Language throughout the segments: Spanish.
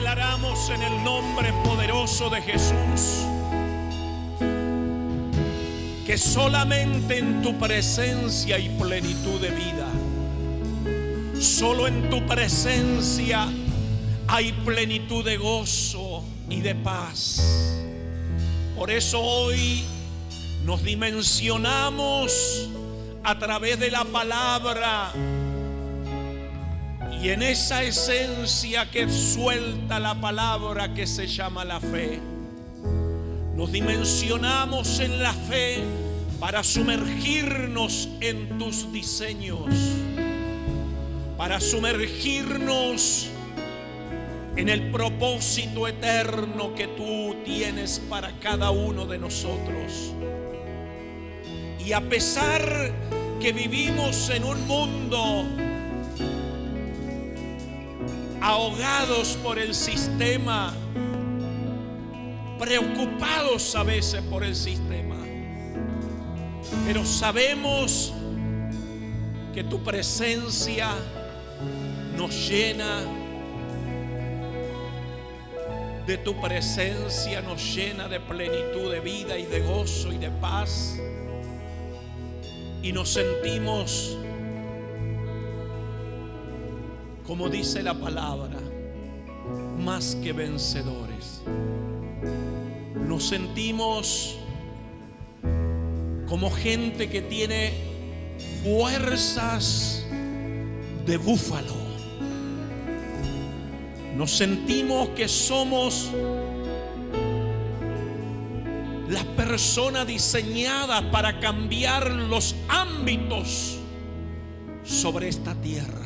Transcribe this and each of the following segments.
declaramos en el nombre poderoso de Jesús que solamente en tu presencia hay plenitud de vida. Solo en tu presencia hay plenitud de gozo y de paz. Por eso hoy nos dimensionamos a través de la palabra, y en esa esencia que suelta la palabra que se llama la fe, nos dimensionamos en la fe para sumergirnos en tus diseños, para sumergirnos en el propósito eterno que tú tienes para cada uno de nosotros. Y a pesar que vivimos en un mundo ahogados por el sistema, preocupados a veces por el sistema, pero sabemos que tu presencia nos llena, de tu presencia nos llena de plenitud de vida y de gozo y de paz, y nos sentimos, como dice la palabra, más que vencedores. Nos sentimos como gente que tiene fuerzas de búfalo. Nos sentimos que somos las personas diseñadas para cambiar los ámbitos sobre esta tierra.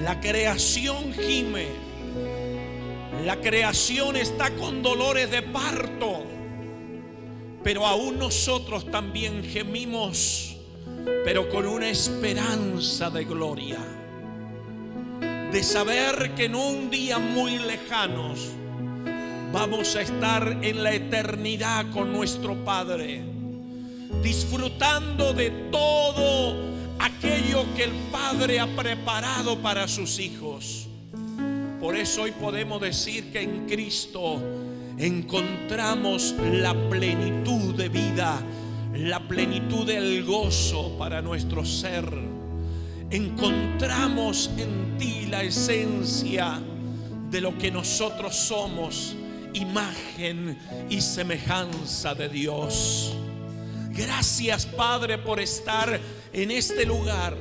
La creación gime, la creación está con dolores de parto, pero aún nosotros también gemimos, pero con una esperanza de gloria, de saber que en un día muy lejanos vamos a estar en la eternidad con nuestro Padre, disfrutando de todo aquello que el Padre ha preparado para sus hijos. Por eso hoy podemos decir que en Cristo encontramos la plenitud de vida, la plenitud del gozo para nuestro ser. Encontramos en ti la esencia de lo que nosotros somos, imagen y semejanza de Dios. Gracias, Padre, por estar en este lugar.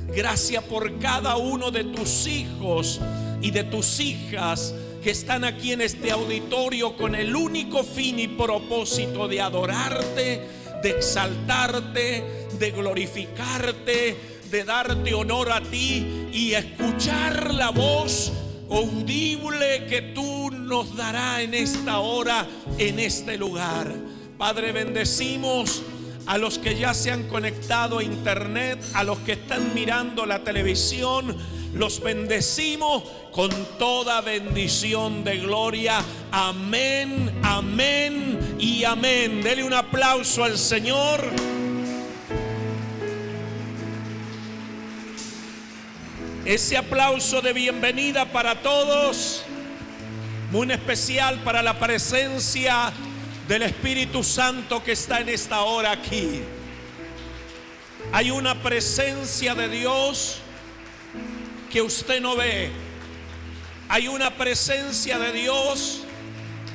Gracias por cada uno de tus hijos y de tus hijas que están aquí en este auditorio con el único fin y propósito de adorarte, de exaltarte, de glorificarte, de darte honor a ti y escuchar la voz audible que tú nos darás en esta hora, en este lugar. Padre, bendecimos a los que ya se han conectado a internet, a los que están mirando la televisión, los bendecimos con toda bendición de gloria. Amén, amén y amén. Dele un aplauso al Señor. Ese aplauso de bienvenida para todos, muy especial para la presencia del Espíritu Santo que está en esta hora aquí. Hay una presencia de Dios que usted no ve. Hay una presencia de Dios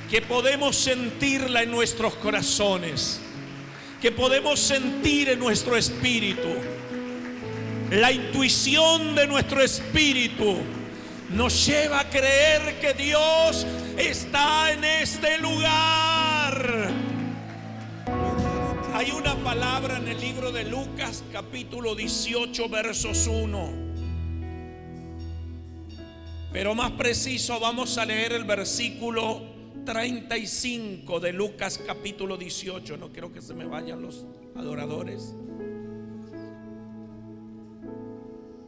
que podemos sentirla en nuestros corazones, que podemos sentir en nuestro espíritu. La intuición de nuestro espíritu nos lleva a creer que Dios está en este lugar. Hay una palabra en el libro de Lucas, capítulo 18, versos 1. Pero más preciso, vamos a leer el versículo 35 de Lucas, capítulo 18. No quiero que se me vayan los adoradores.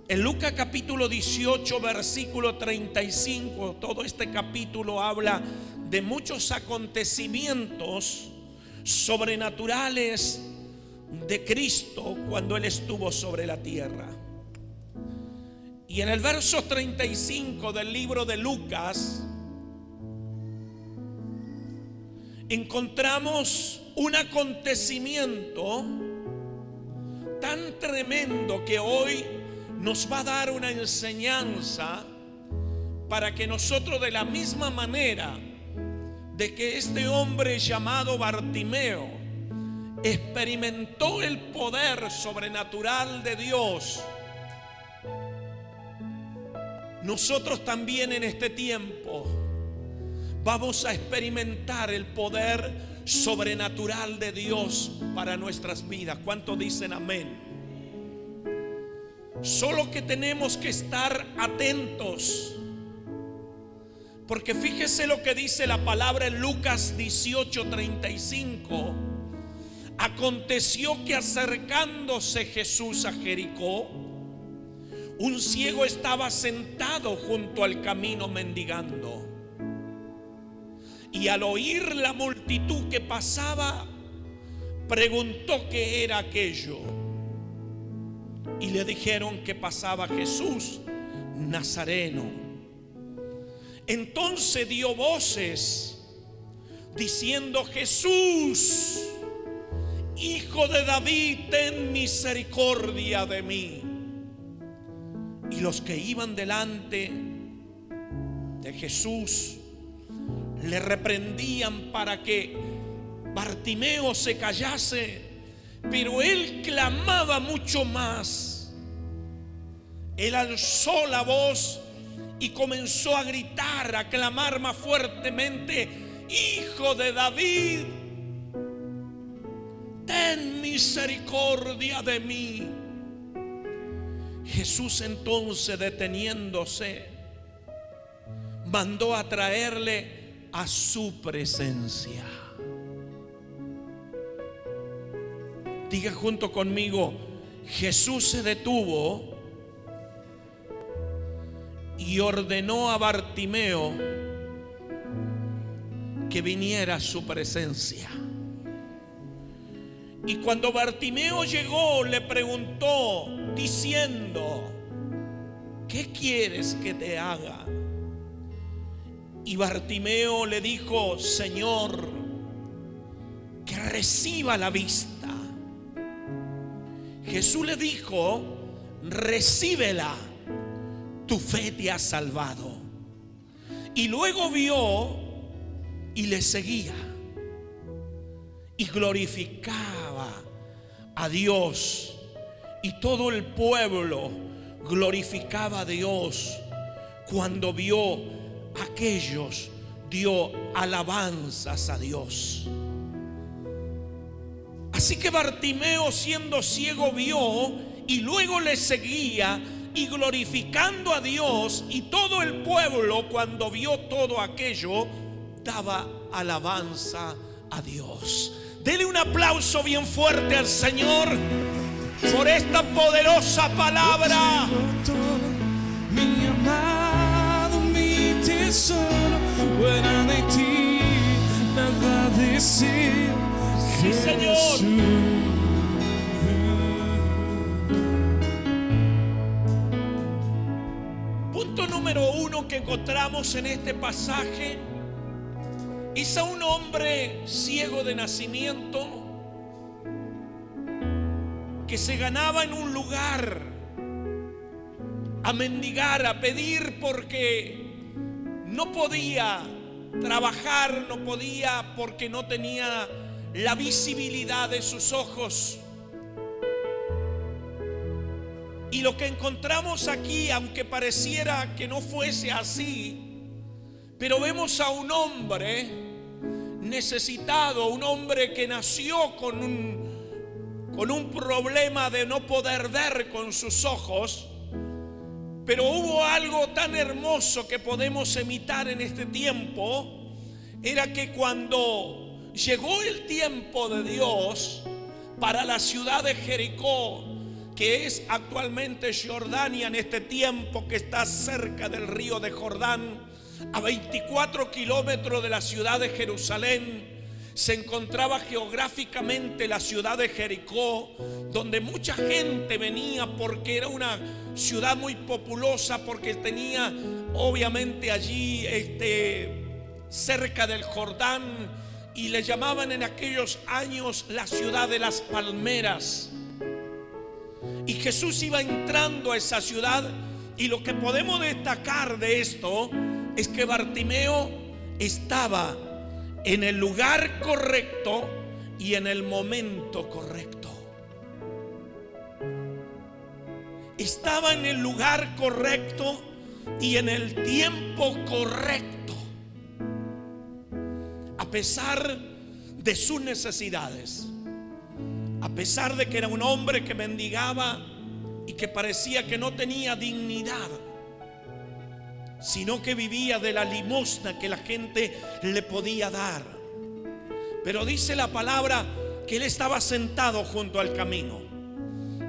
En Lucas capítulo 18, versículo 35, todo este capítulo habla de muchos acontecimientos sobrenaturales de Cristo cuando Él estuvo sobre la tierra. Y en el verso 35 del libro de Lucas encontramos un acontecimiento tan tremendo que hoy nos va a dar una enseñanza para que nosotros, de la misma manera de que este hombre llamado Bartimeo experimentó el poder sobrenatural de Dios, nosotros también en este tiempo vamos a experimentar el poder sobrenatural de Dios para nuestras vidas. ¿Cuántos dicen amén? Solo que tenemos que estar atentos, porque fíjese lo que dice la palabra en Lucas 18:35. Aconteció que acercándose Jesús a Jericó, un ciego estaba sentado junto al camino mendigando. Y al oír la multitud que pasaba, preguntó qué era aquello. Y le dijeron que pasaba Jesús Nazareno. Entonces dio voces diciendo: Jesús, Hijo de David, ten misericordia de mí. Y los que iban delante de Jesús le reprendían para que Bartimeo se callase, pero él clamaba mucho más. Él alzó la voz y comenzó a gritar, a clamar más fuertemente: Hijo de David, ten misericordia de mí. Jesús entonces, deteniéndose, mandó a traerle a su presencia. Diga junto conmigo: Jesús se detuvo y ordenó a Bartimeo que viniera a su presencia. Y cuando Bartimeo llegó, le preguntó diciendo: ¿qué quieres que te haga? Y Bartimeo le dijo: Señor, que reciba la vista. Jesús le dijo: recíbela, tu fe te ha salvado. Y luego vio y le seguía y glorificaba a Dios, y todo el pueblo glorificaba a Dios. Cuando vio aquellos, dio alabanzas a Dios. Así que Bartimeo, siendo ciego, vio y luego le seguía y glorificando a Dios, y todo el pueblo, cuando vio todo aquello, daba alabanza a Dios. Dele un aplauso bien fuerte al Señor por esta poderosa palabra. Mi amado, mi tesoro, fuera de ti nada deseo. Sí, Señor. Punto número 1 que encontramos en este pasaje es a un hombre ciego de nacimiento que se ganaba en un lugar a mendigar, a pedir, porque no podía trabajar, no podía, porque no tenía la visibilidad de sus ojos. Y lo que encontramos aquí, aunque pareciera que no fuese así, pero vemos a un hombre necesitado, un hombre que nació con un problema de no poder ver con sus ojos. Pero hubo algo tan hermoso que podemos imitar en este tiempo. Era que cuando llegó el tiempo de Dios para la ciudad de Jericó, que es actualmente Jordania, en este tiempo que está cerca del río de Jordán, a 24 kilómetros de la ciudad de Jerusalén, Se encontraba geográficamente la ciudad de Jericó, donde mucha gente venía porque era una ciudad muy populosa, porque tenía obviamente allí cerca del Jordán, y le llamaban en aquellos años la ciudad de las palmeras. Y Jesús iba entrando a esa ciudad, y lo que podemos destacar de esto es que Bartimeo estaba en el lugar correcto y en el momento correcto. Estaba en el lugar correcto y en el tiempo correcto. A pesar de sus necesidades, a pesar de que era un hombre que mendigaba y que parecía que no tenía dignidad, sino que vivía de la limosna que la gente le podía dar. Pero dice la palabra que él estaba sentado junto al camino.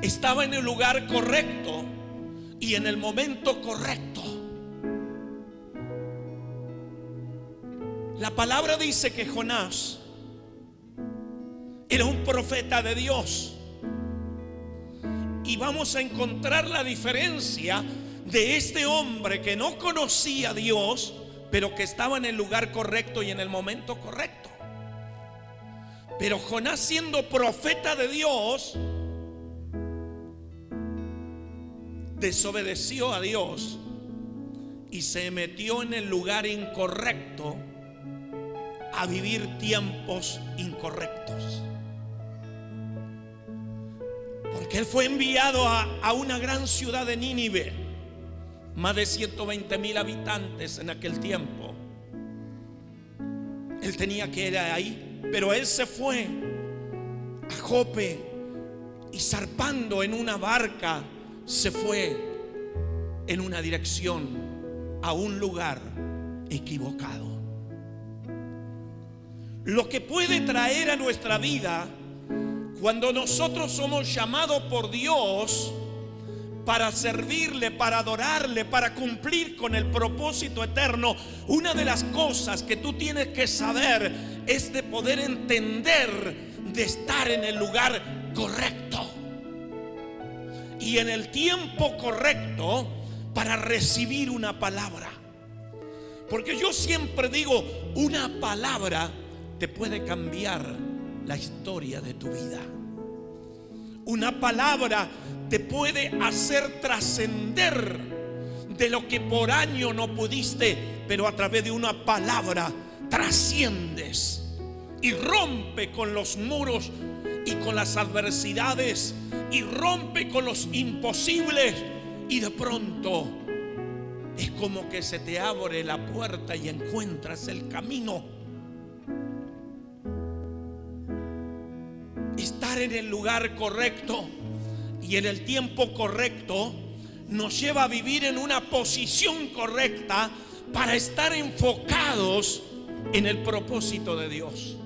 Estaba en el lugar correcto y en el momento correcto. La palabra dice que Jonás era un profeta de Dios. Y vamos a encontrar la diferencia de este hombre que no conocía a Dios, pero que estaba en el lugar correcto y en el momento correcto. Pero Jonás, siendo profeta de Dios, desobedeció a Dios y se metió en el lugar incorrecto a vivir tiempos incorrectos. Porque él fue enviado a una gran ciudad de Nínive, más de 120,000 habitantes en aquel tiempo. Él tenía que ir ahí, pero él se fue a Jope y zarpando en una barca se fue en una dirección a un lugar equivocado. Lo que puede traer a nuestra vida cuando nosotros somos llamados por Dios para servirle, para adorarle, para cumplir con el propósito eterno, una de las cosas que tú tienes que saber es de poder entender de estar en el lugar correcto y en el tiempo correcto para recibir una palabra. Porque yo siempre digo, una palabra te puede cambiar la historia de tu vida. Una palabra te puede hacer trascender de lo que por año no pudiste, pero a través de una palabra trasciendes y rompe con los muros y con las adversidades y rompe con los imposibles, y de pronto es como que se te abre la puerta y encuentras el camino. Estar en el lugar correcto y en el tiempo correcto nos lleva a vivir en una posición correcta para estar enfocados en el propósito de Dios.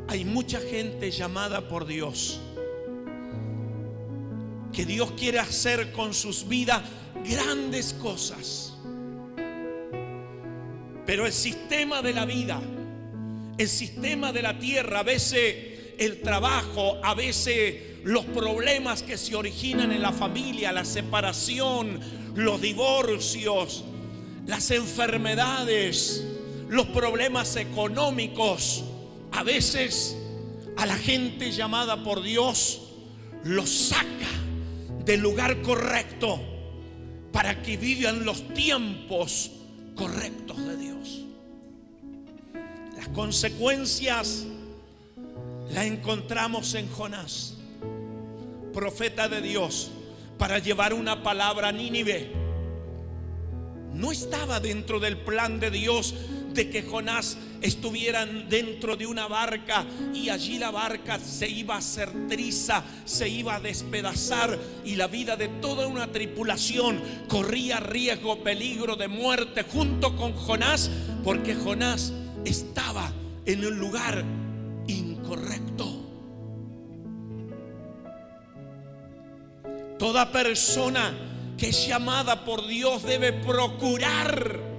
Hay mucha gente llamada por Dios, que Dios quiere hacer con sus vidas grandes cosas, pero el sistema de la vida, el sistema de la tierra, a veces el trabajo, a veces los problemas que se originan en la familia, la separación, los divorcios, las enfermedades, los problemas económicos, a veces a la gente llamada por Dios los saca del lugar correcto para que vivan los tiempos correctos de Dios. Las consecuencias las encontramos en Jonás, profeta de Dios, para llevar una palabra a Nínive. No estaba dentro del plan de Dios de que Jonás estuviera dentro de una barca y allí la barca se iba a hacer triza, se iba a despedazar y la vida de toda una tripulación corría riesgo, peligro de muerte junto con Jonás, porque Jonás estaba en el lugar incorrecto. Toda persona que es llamada por Dios debe procurar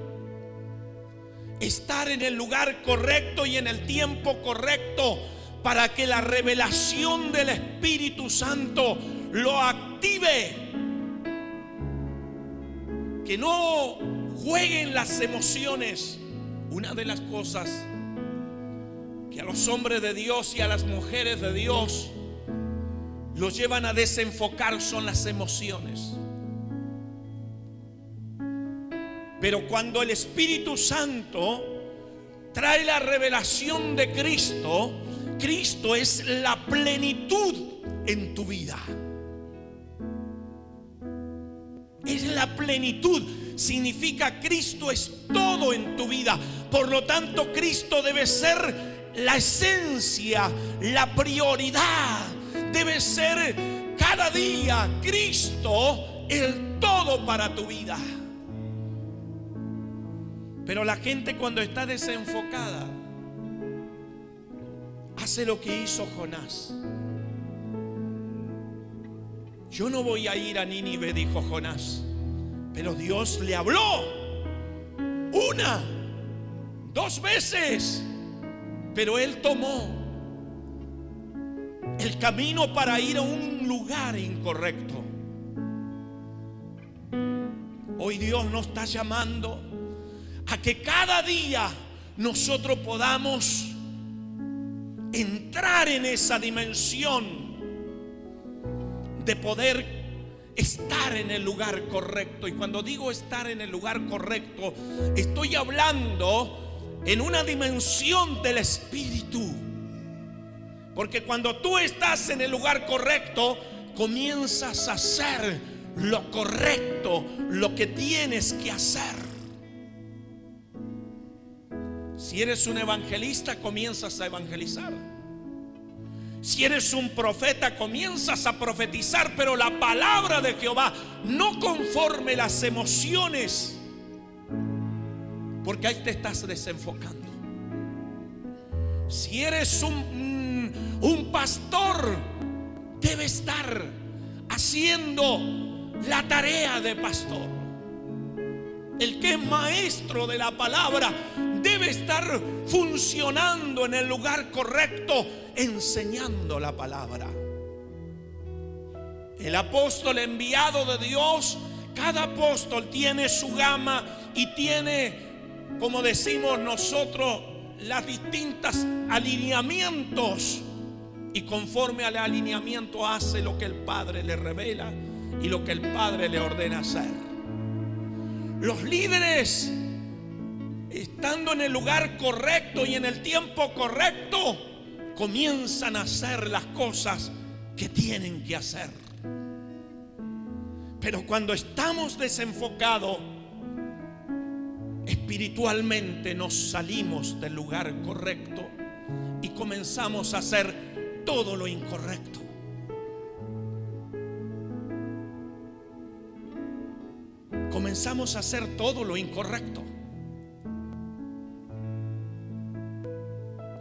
estar en el lugar correcto y en el tiempo correcto para que la revelación del Espíritu Santo lo active. Que no jueguen las emociones. Una de las cosas que a los hombres de Dios y a las mujeres de Dios los llevan a desenfocar son las emociones. Pero cuando el Espíritu Santo trae la revelación de Cristo, Cristo es la plenitud en tu vida. Es la plenitud. Significa Cristo es todo en tu vida. Por lo tanto, Cristo debe ser la esencia, la prioridad. Debe ser cada día Cristo el todo para tu vida. Pero la gente, cuando está desenfocada, hace lo que hizo Jonás. Yo no voy a ir a Nínive, dijo Jonás. Pero Dios le habló 1, 2 veces. Pero él tomó el camino para ir a un lugar incorrecto. Hoy Dios nos está llamando a que cada día nosotros podamos entrar en esa dimensión de poder estar en el lugar correcto. Y cuando digo estar en el lugar correcto, estoy hablando en una dimensión del Espíritu. Porque cuando tú estás en el lugar correcto, comienzas a hacer lo correcto, lo que tienes que hacer. Si eres un evangelista, comienzas a evangelizar. Si eres un profeta, comienzas a profetizar, pero la palabra de Jehová, no conforme las emociones, porque ahí te estás desenfocando. Si eres un pastor, debe estar haciendo la tarea de pastor. El que es maestro de la palabra debe estar funcionando en el lugar correcto, enseñando la palabra. El apóstol enviado de Dios, cada apóstol tiene su gama y tiene, como decimos nosotros, las distintas alineamientos, y conforme al alineamiento hace lo que el Padre le revela y lo que el Padre le ordena hacer. Los líderes, estando en el lugar correcto y en el tiempo correcto, comienzan a hacer las cosas que tienen que hacer. Pero cuando estamos desenfocados espiritualmente, nos salimos del lugar correcto y comenzamos a hacer todo lo incorrecto. Comenzamos a hacer todo lo incorrecto.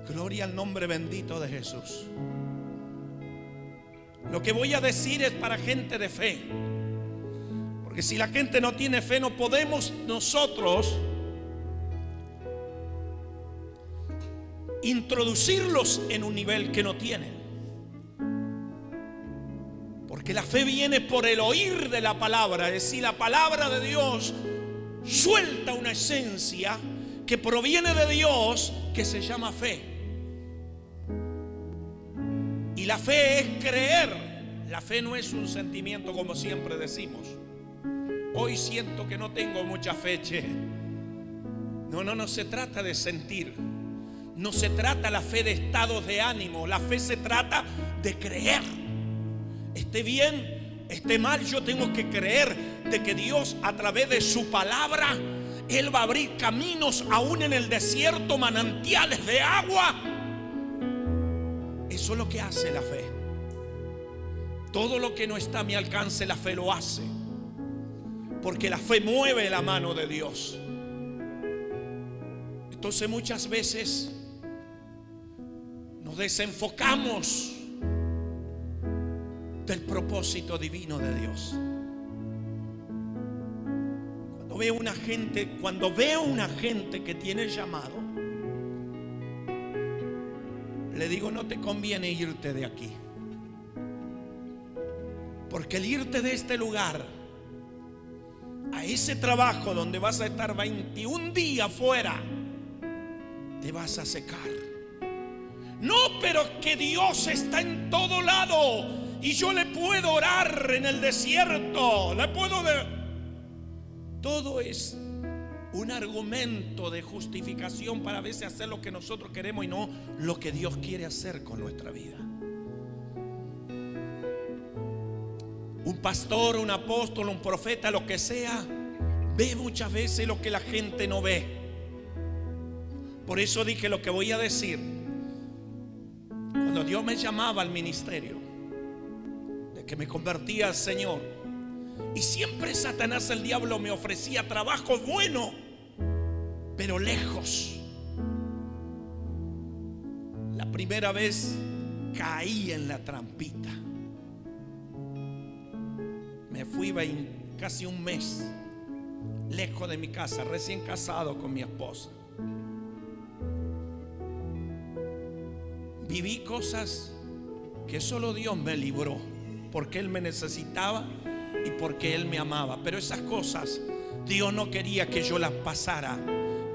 Gloria al nombre bendito de Jesús. Lo que voy a decir es para gente de fe, porque si la gente no tiene fe, no podemos nosotros introducirlos en un nivel que no tienen. Porque la fe viene por el oír de la palabra. Es decir, la palabra de Dios suelta una esencia que proviene de Dios, que se llama fe. Y la fe es creer. La fe no es un sentimiento, como siempre decimos. Hoy siento que no tengo mucha fe, che. No se trata de sentir. No se trata la fe de estados de ánimo. La fe se trata de creer. Esté bien, esté mal, yo tengo que creer de que Dios, a través de su palabra, Él va a abrir caminos aún en el desierto, manantiales de agua. Eso es lo que hace la fe. Todo lo que no está a mi alcance, la fe lo hace, porque la fe mueve la mano de Dios. Entonces muchas veces nos desenfocamos del propósito divino de Dios. Cuando Cuando veo una gente que tiene llamado, le digo, no te conviene irte de aquí, porque el irte de este lugar a ese trabajo donde vas a estar 21 días fuera, te vas a secar. No, pero que Dios está en todo lado y yo le puedo orar en el desierto, todo es un argumento de justificación para a veces hacer lo que nosotros queremos y no lo que Dios quiere hacer con nuestra vida. Un pastor, un apóstol, un profeta, lo que sea, ve muchas veces lo que la gente no ve. Por eso dije lo que voy a decir. Cuando Dios me llamaba al ministerio, de que me convertía al Señor, y siempre Satanás, el diablo, me ofrecía trabajo bueno, pero lejos. La primera vez caí en la trampita. Me fui casi un mes lejos de mi casa, recién casado con mi esposa. Viví cosas que solo Dios me libró, porque Él me necesitaba y porque Él me amaba. Pero esas cosas Dios no quería que yo las pasara,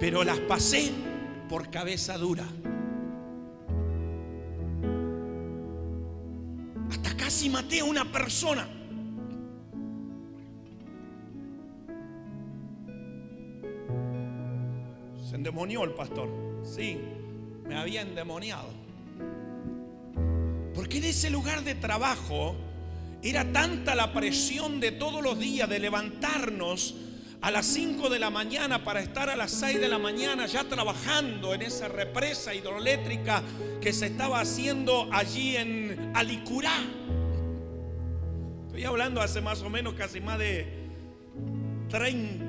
pero las pasé por cabeza dura. Hasta casi maté a una persona. Se endemonió el pastor. Sí, me había endemoniado. Porque en ese lugar de trabajo era tanta la presión de todos los días de levantarnos a las 5 de la mañana para estar a las 6 de la mañana ya trabajando en esa represa hidroeléctrica que se estaba haciendo allí en Alicurá. Estoy hablando hace más o menos casi más de 30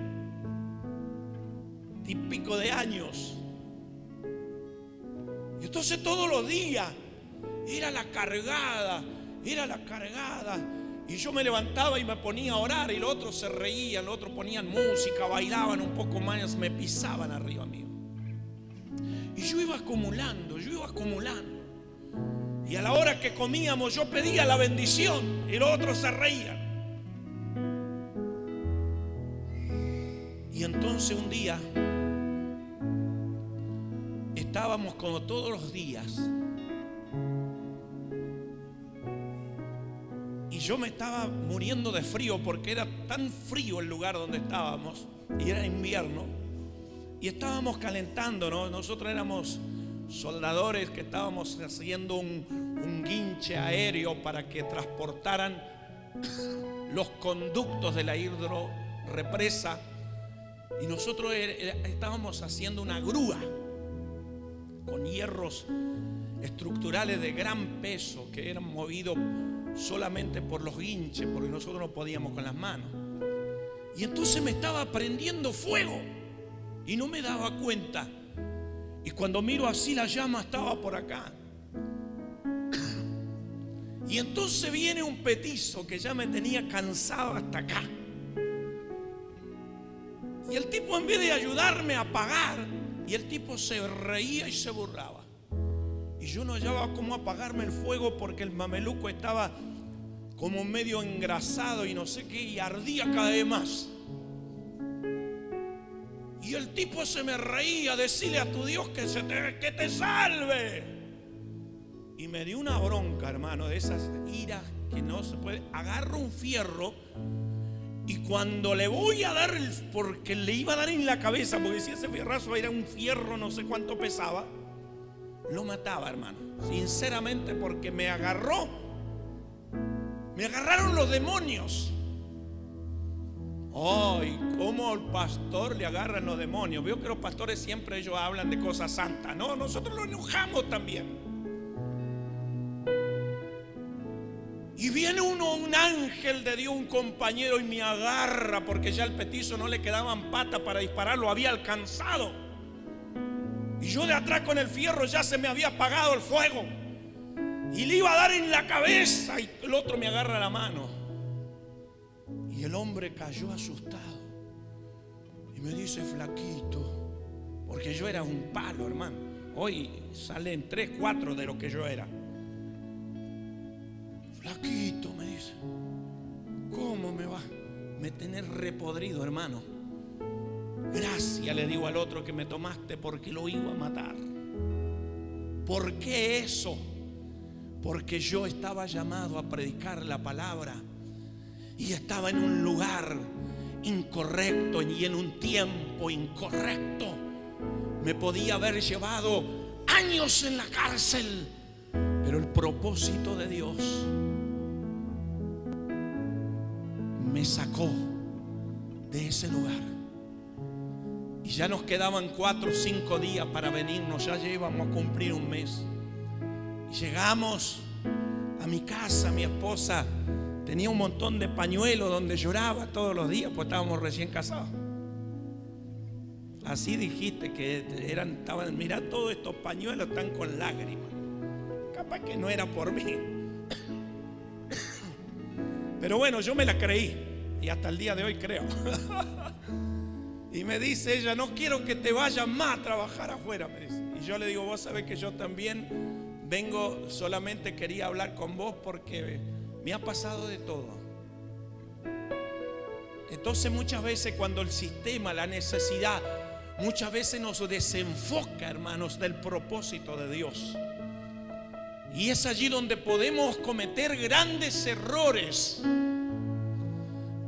y pico de años. Y entonces todos los días era la cargada. Y yo me levantaba y me ponía a orar, y los otros se reían, los otros ponían música, bailaban un poco más, me pisaban arriba mío. Y yo iba acumulando. Y a la hora que comíamos yo pedía la bendición y los otros se reían. Y entonces un día estábamos como todos los días, y yo me estaba muriendo de frío porque era tan frío el lugar donde estábamos y era invierno, y estábamos calentándonos. Nosotros éramos soldadores que estábamos haciendo un guinche aéreo para que transportaran los conductos de la hidrorepresa, y nosotros estábamos haciendo una grúa con hierros estructurales de gran peso que eran movidos solamente por los guinches, porque nosotros no podíamos con las manos. Y entonces me estaba prendiendo fuego y no me daba cuenta. Y cuando miro así, la llama estaba por acá. Y entonces viene un petizo que ya me tenía cansado hasta acá. Y el tipo, en vez de ayudarme a apagar, y el tipo se reía y se burlaba. Y yo no hallaba cómo apagarme el fuego porque el mameluco estaba como medio engrasado y no sé qué, y ardía cada vez más. Y el tipo se me reía: decile a tu Dios que te salve. Y me dio una bronca, hermano, de esas iras que no se puede. Agarro un fierro, y cuando le voy a dar, porque le iba a dar en la cabeza, porque si ese fierrazo era un fierro, no sé cuánto pesaba, lo mataba, hermano. Sinceramente, porque me agarraron los demonios. Ay, cómo al pastor le agarran los demonios. Veo que los pastores siempre ellos hablan de cosas santas. No, nosotros lo enojamos también. Y viene un ángel de Dios, un compañero, y me agarra, porque ya al petizo no le quedaban patas para disparar, lo había alcanzado. Y yo de atrás con el fierro ya se me había apagado el fuego, y le iba a dar en la cabeza, y el otro me agarra la mano. Y el hombre cayó asustado. Y me dice: flaquito, porque yo era un palo, hermano. Hoy salen 3, 4 de lo que yo era. Flaquito, me dice, ¿cómo me va? Me tenés repodrido, hermano. Gracias, le digo al otro, que me tomaste porque lo iba a matar. ¿Por qué eso? Porque yo estaba llamado a predicar la palabra y estaba en un lugar incorrecto y en un tiempo incorrecto. Me podía haber llevado años en la cárcel, pero el propósito de Dios me sacó de ese lugar. Y ya nos quedaban 4 o 5 días para venirnos. Ya íbamos a cumplir un mes. Y llegamos a mi casa. Mi esposa tenía un montón de pañuelos donde lloraba todos los días, pues estábamos recién casados. Así dijiste que estaban, mirá, todos estos pañuelos están con lágrimas. Capaz que no era por mí. Pero bueno, yo me la creí. Y hasta el día de hoy creo. Y me dice ella: no quiero que te vayas más a trabajar afuera, me dice. Y yo le digo: vos sabés que yo también vengo, solamente quería hablar con vos porque me ha pasado de todo. Entonces muchas veces cuando el sistema, la necesidad, muchas veces nos desenfoca, hermanos, del propósito de Dios. Y es allí donde podemos cometer grandes errores,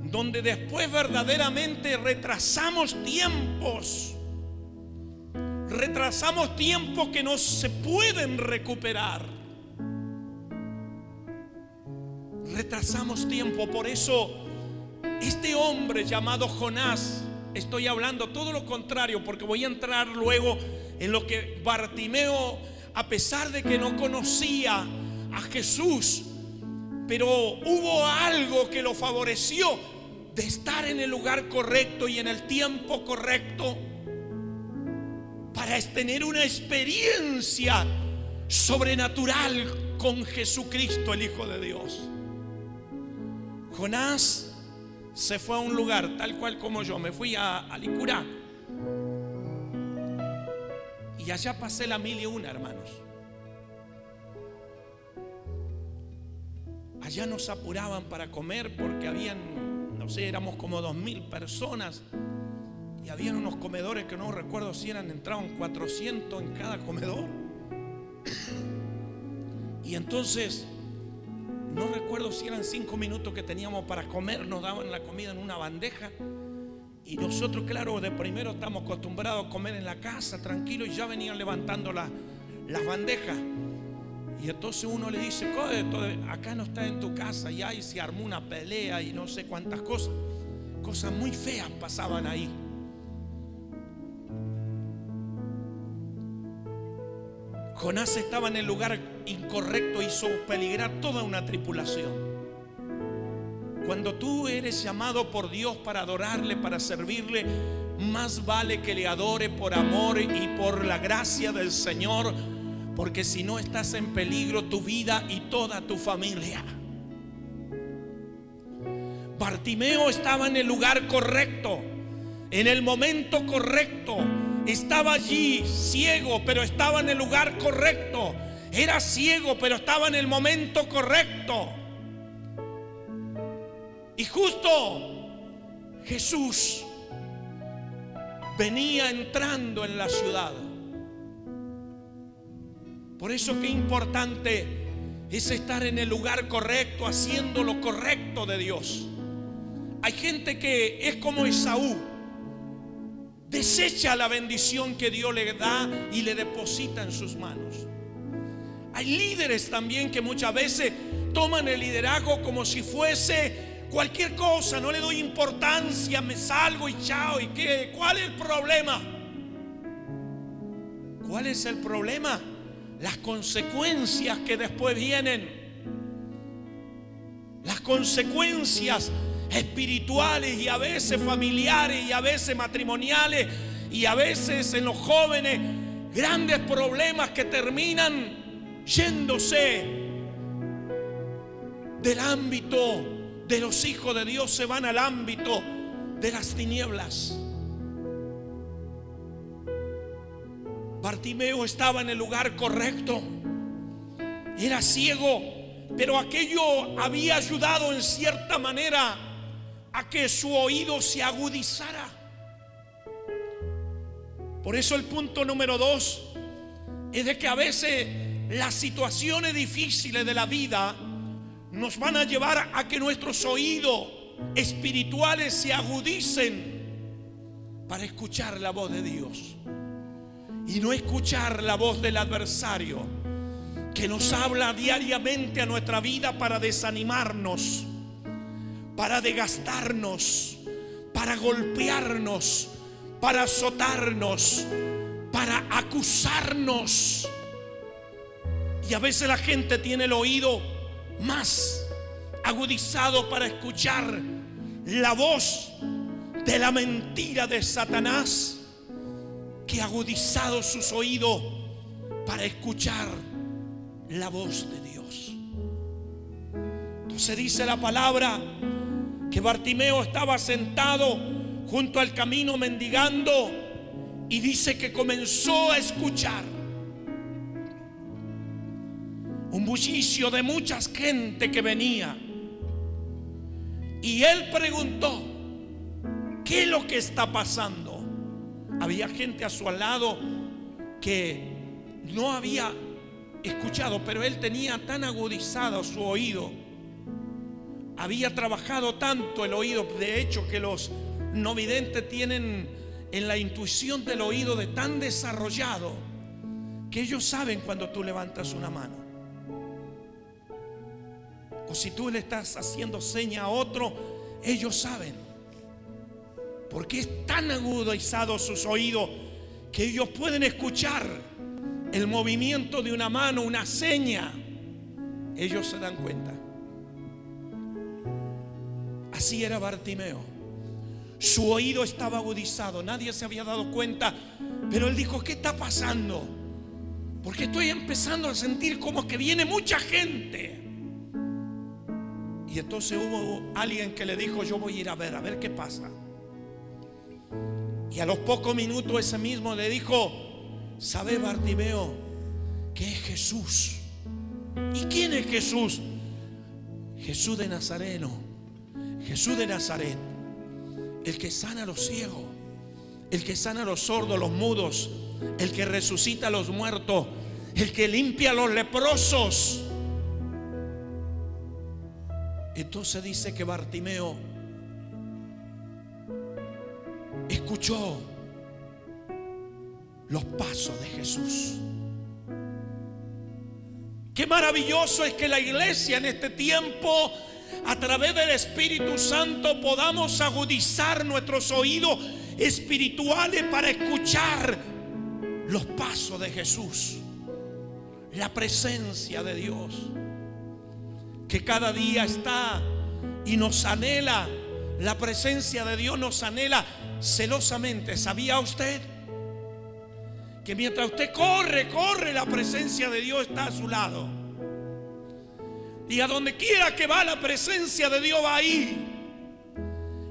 donde después verdaderamente retrasamos tiempos que no se pueden recuperar. Retrasamos tiempo. Por eso este hombre llamado Jonás, estoy hablando todo lo contrario, porque voy a entrar luego en lo que Bartimeo, a pesar de que no conocía a Jesús, pero hubo algo que lo favoreció de estar en el lugar correcto y en el tiempo correcto para tener una experiencia sobrenatural con Jesucristo, el Hijo de Dios. Jonás se fue a un lugar tal cual como yo. Me fui a Licurá y allá pasé la 1001, hermanos. Allá nos apuraban para comer porque habían, no sé, éramos como 2000 personas y habían unos comedores que no recuerdo si entraban 400 en cada comedor. Y entonces no recuerdo si eran 5 minutos que teníamos para comer. Nos daban la comida en una bandeja y nosotros, claro, de primero estamos acostumbrados a comer en la casa tranquilo, y ya venían levantando las bandejas. Y entonces uno le dice: acá no está en tu casa. Y ahí se armó una pelea y no sé cuántas cosas. Cosas muy feas pasaban ahí. Jonás estaba en el lugar incorrecto, hizo peligrar toda una tripulación. Cuando tú eres llamado por Dios para adorarle, para servirle, más vale que le adore por amor y por la gracia del Señor, porque si no, estás en peligro tu vida y toda tu familia. Bartimeo estaba en el lugar correcto, en el momento correcto. Estaba allí ciego, pero estaba en el lugar correcto. Era ciego, pero estaba en el momento correcto. Y justo Jesús venía entrando en la ciudad. Por eso qué importante es estar en el lugar correcto, haciendo lo correcto de Dios. Hay gente que es como Esaú, desecha la bendición que Dios le da y le deposita en sus manos. Hay líderes también que muchas veces toman el liderazgo como si fuese cualquier cosa. No le doy importancia, me salgo y chao. ¿Y qué? ¿Cuál es el problema? ¿Cuál es el problema? Las consecuencias que después vienen. Las consecuencias espirituales y a veces familiares y a veces matrimoniales y a veces en los jóvenes, grandes problemas que terminan yéndose del ámbito de los hijos de Dios, se van al ámbito de las tinieblas. Bartimeo estaba en el lugar correcto. Era ciego, pero aquello había ayudado en cierta manera a que su oído se agudizara. Por eso el punto número 2 es de que a veces las situaciones difíciles de la vida nos van a llevar a que nuestros oídos espirituales se agudicen para escuchar la voz de Dios y no escuchar la voz del adversario que nos habla diariamente a nuestra vida para desanimarnos, para desgastarnos, para golpearnos, para azotarnos, para acusarnos. Y a veces la gente tiene el oído más agudizado para escuchar la voz de la mentira de Satanás que ha agudizado sus oídos para escuchar la voz de Dios. Entonces dice la palabra que Bartimeo estaba sentado junto al camino mendigando, y dice que comenzó a escuchar un bullicio de mucha gente que venía, y él preguntó: ¿qué es lo que está pasando? Había gente a su lado que no había escuchado, pero él tenía tan agudizado su oído, había trabajado tanto el oído, de hecho que los no videntes tienen en la intuición del oído de tan desarrollado que ellos saben cuando tú levantas una mano, o si tú le estás haciendo seña a otro, ellos saben, porque es tan agudizado sus oídos que ellos pueden escuchar el movimiento de una mano, una seña. Ellos se dan cuenta. Así era Bartimeo. Su oído estaba agudizado, nadie se había dado cuenta, pero él dijo: ¿qué está pasando? Porque estoy empezando a sentir como que viene mucha gente. Y entonces hubo alguien que le dijo: yo voy a ir a ver qué pasa. Y a los pocos minutos ese mismo le dijo: ¿sabe, Bartimeo, que es Jesús? ¿Y quién es Jesús? Jesús de Nazareno, Jesús de Nazaret, el que sana a los ciegos, el que sana a los sordos, los mudos, el que resucita a los muertos, el que limpia a los leprosos. Entonces dice que Bartimeo escuchó los pasos de Jesús. Qué maravilloso es que la iglesia en este tiempo, a través del Espíritu Santo, podamos agudizar nuestros oídos espirituales para escuchar los pasos de Jesús, la presencia de Dios, que cada día está y nos anhela. La presencia de Dios nos anhela celosamente. ¿Sabía usted que mientras usted corre, la presencia de Dios está a su lado? Y a donde quiera que va, la presencia de Dios va ahí,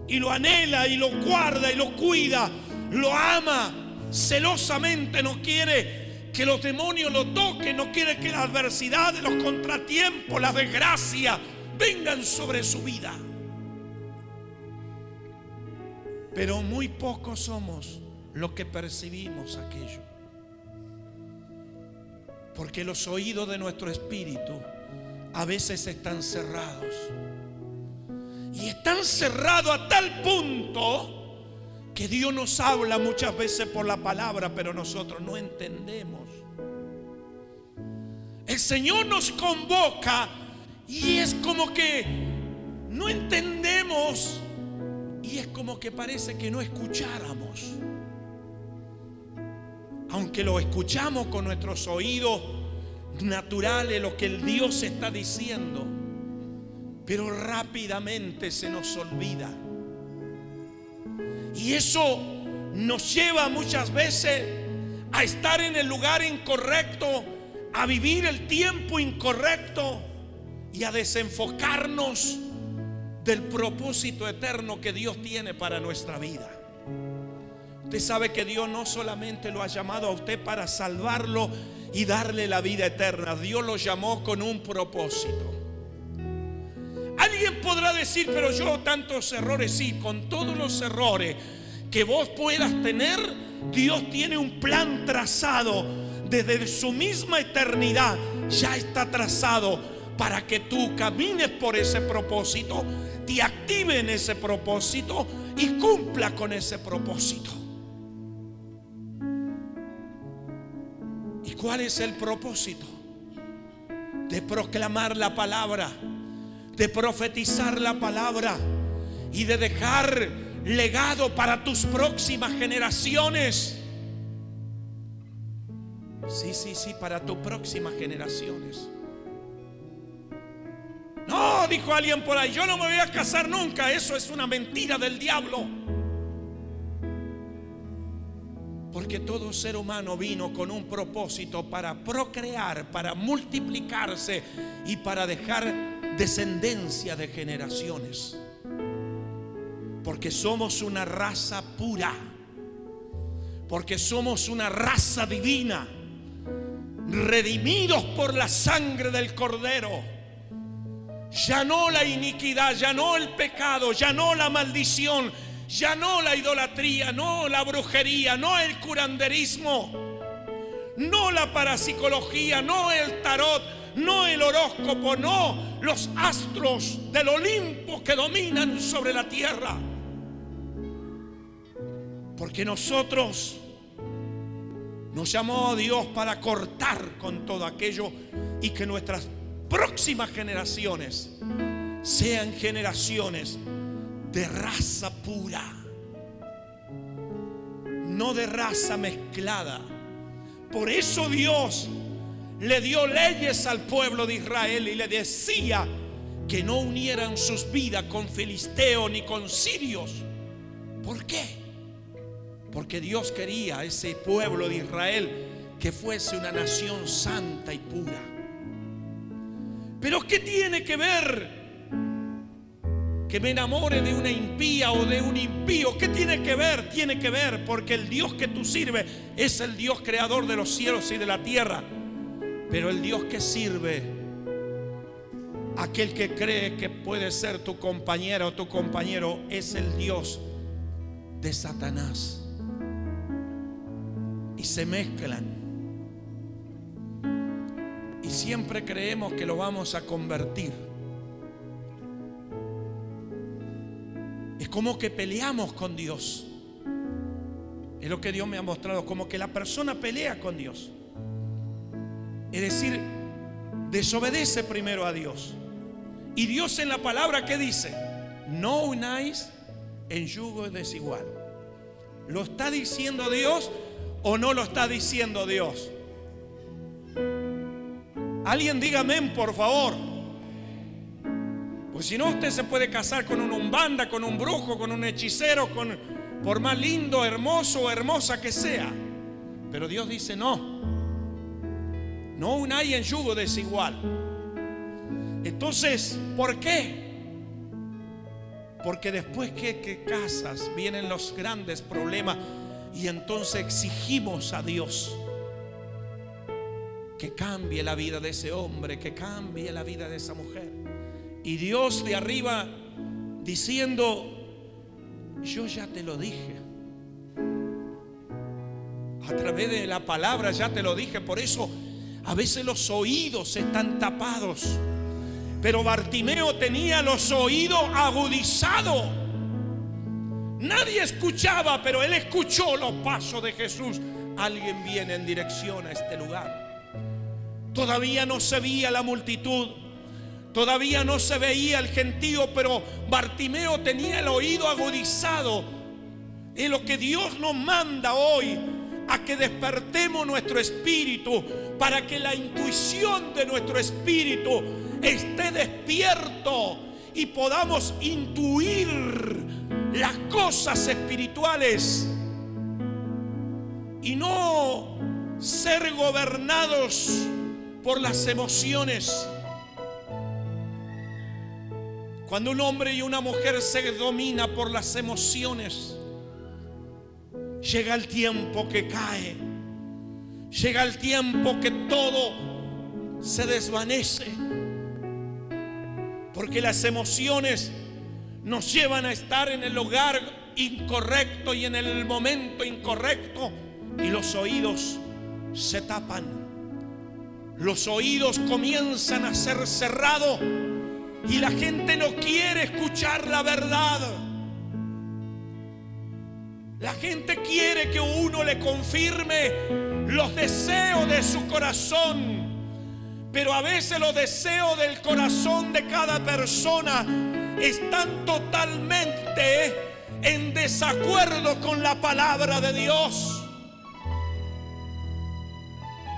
y lo anhela, y lo guarda, y lo cuida, lo ama celosamente. No quiere que los demonios lo toquen, no quiere que las adversidades, los contratiempos, las desgracias vengan sobre su vida. Pero muy pocos somos los que percibimos aquello, porque los oídos de nuestro espíritu a veces están cerrados, y están cerrados a tal punto que Dios nos habla muchas veces por la palabra, pero nosotros no entendemos. El Señor nos convoca y es como que no entendemos, y es como que parece que no escucháramos, aunque lo escuchamos con nuestros oídos naturales, lo que el Dios está diciendo, pero rápidamente se nos olvida. Y eso nos lleva muchas veces a estar en el lugar incorrecto, a vivir el tiempo incorrecto y a desenfocarnos del propósito eterno que Dios tiene para nuestra vida. Usted sabe que Dios no solamente lo ha llamado a usted para salvarlo y darle la vida eterna. Dios lo llamó con un propósito. Alguien podrá decir, pero yo tantos errores. Sí, con todos los errores que vos puedas tener, Dios tiene un plan trazado desde su misma eternidad. Ya está trazado para que tú camines por ese propósito, te active en ese propósito y cumpla con ese propósito. ¿Y cuál es el propósito? De proclamar la palabra, de profetizar la palabra y de dejar legado para tus próximas generaciones. Sí, para tus próximas generaciones. No, dijo alguien por ahí, yo no me voy a casar nunca. Eso es una mentira del diablo. Porque todo ser humano vino con un propósito para procrear, para multiplicarse y para dejar descendencia de generaciones. Porque somos una raza pura, porque somos una raza divina, redimidos por la sangre del Cordero. Ya no la iniquidad, ya no el pecado, ya no la maldición, ya no la idolatría, no la brujería, no el curanderismo, no la parapsicología, no el tarot, no el horóscopo, no los astros del Olimpo que dominan sobre la tierra. Porque nosotros nos llamó Dios para cortar con todo aquello y que nuestras próximas generaciones sean generaciones de raza pura, no de raza mezclada. Por eso Dios le dio leyes al pueblo de Israel y le decía que no unieran sus vidas con filisteos ni con sirios. ¿Por qué? Porque Dios quería a ese pueblo de Israel que fuese una nación santa y pura. Pero ¿qué tiene que ver que me enamore de una impía o de un impío? ¿Qué tiene que ver? Tiene que ver porque el Dios que tú sirves es el Dios creador de los cielos y de la tierra. Pero el Dios que sirve, aquel que cree que puede ser tu compañera o tu compañero, es el Dios de Satanás. Y se mezclan. Y siempre creemos que lo vamos a convertir. Es como que peleamos con Dios. Es lo que Dios me ha mostrado, como que la persona pelea con Dios. Es decir, desobedece primero a Dios. Y Dios en la palabra, ¿qué dice? No unáis en yugo desigual. ¿Lo está diciendo Dios o no lo está diciendo Dios? Alguien diga amén, por favor. Pues si no, usted se puede casar con un umbanda, con un brujo, con un hechicero, por más lindo, hermoso o hermosa que sea. Pero Dios dice no. No unáis en yugo desigual. Entonces, ¿por qué? Porque después que casas vienen los grandes problemas. Y entonces exigimos a Dios que cambie la vida de ese hombre, que cambie la vida de esa mujer. Y Dios de arriba diciendo, yo ya te lo dije. A través de la palabra ya te lo dije. Por eso a veces los oídos están tapados. Pero Bartimeo tenía los oídos agudizados. Nadie escuchaba, pero él escuchó los pasos de Jesús. Alguien viene en dirección a este lugar. Todavía no se veía la multitud, todavía no se veía el gentío, pero Bartimeo tenía el oído agudizado. Es lo que Dios nos manda hoy, a que despertemos nuestro espíritu, para que la intuición de nuestro espíritu esté despierto y podamos intuir las cosas espirituales y no ser gobernados por las emociones. Cuando un hombre y una mujer se domina por las emociones, llega el tiempo que cae, llega el tiempo que todo se desvanece, porque las emociones nos llevan a estar en el lugar incorrecto y en el momento incorrecto, y los oídos se tapan, los oídos comienzan a ser cerrados y la gente no quiere escuchar la verdad. La gente quiere que uno le confirme los deseos de su corazón, pero a veces los deseos del corazón de cada persona están totalmente en desacuerdo con la palabra de Dios.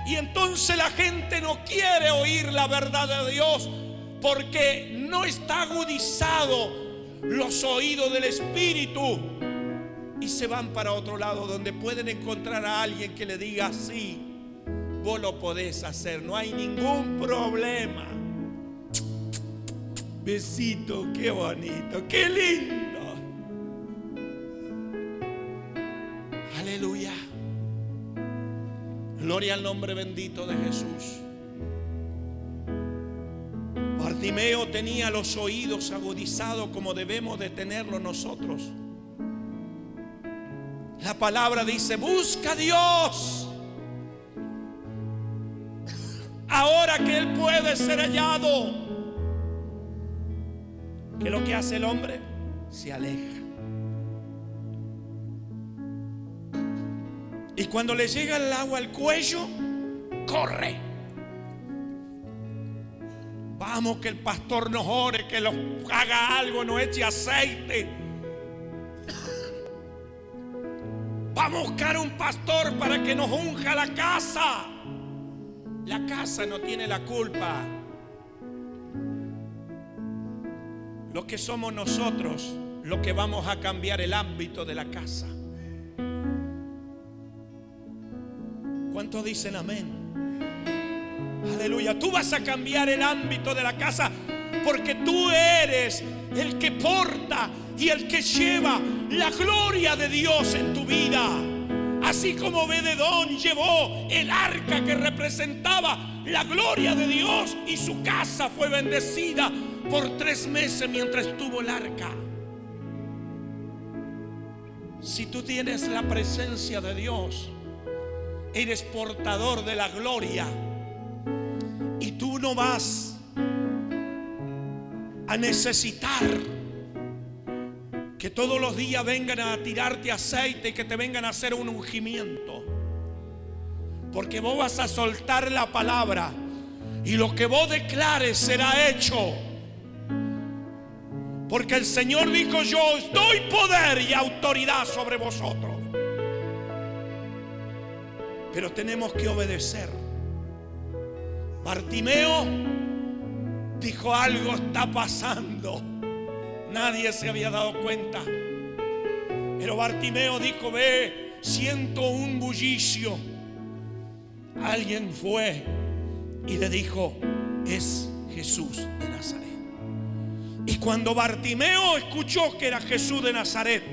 Y entonces la gente no quiere oír la verdad de Dios porque no está agudizado los oídos del Espíritu, y se van para otro lado donde pueden encontrar a alguien que le diga: sí, vos lo podés hacer, no hay ningún problema. Besito, qué bonito, qué lindo. Aleluya. Gloria al nombre bendito de Jesús. Bartimeo tenía los oídos agudizados como debemos de tenerlos nosotros. La palabra dice: busca a Dios ahora que Él puede ser hallado. ¿Qué es lo que hace el hombre? Se aleja. Y cuando le llega el agua al cuello, corre. Vamos, que el pastor nos ore, que nos haga algo, nos eche aceite. Vamos a buscar un pastor para que nos unja la casa. La casa no tiene la culpa. Lo que somos nosotros, lo que vamos a cambiar el ámbito de la casa. ¿Cuántos dicen amén? Aleluya. Tú vas a cambiar el ámbito de la casa porque tú eres el que porta y el que lleva la gloria de Dios en tu vida. Así como Obed-Edom llevó el arca que representaba la gloria de Dios, y su casa fue bendecida por 3 meses mientras estuvo el arca. Si tú tienes la presencia de Dios, eres portador de la gloria, y tú no vas a necesitar que todos los días vengan a tirarte aceite y que te vengan a hacer un ungimiento, porque vos vas a soltar la palabra y lo que vos declares será hecho, porque el Señor dijo: yo os doy poder y autoridad sobre vosotros. Pero tenemos que obedecer. Bartimeo dijo: algo está pasando. Nadie se había dado cuenta, pero Bartimeo dijo: ve, siento un bullicio. Alguien fue y le dijo: es Jesús de Nazaret. Y cuando Bartimeo escuchó que era Jesús de Nazaret,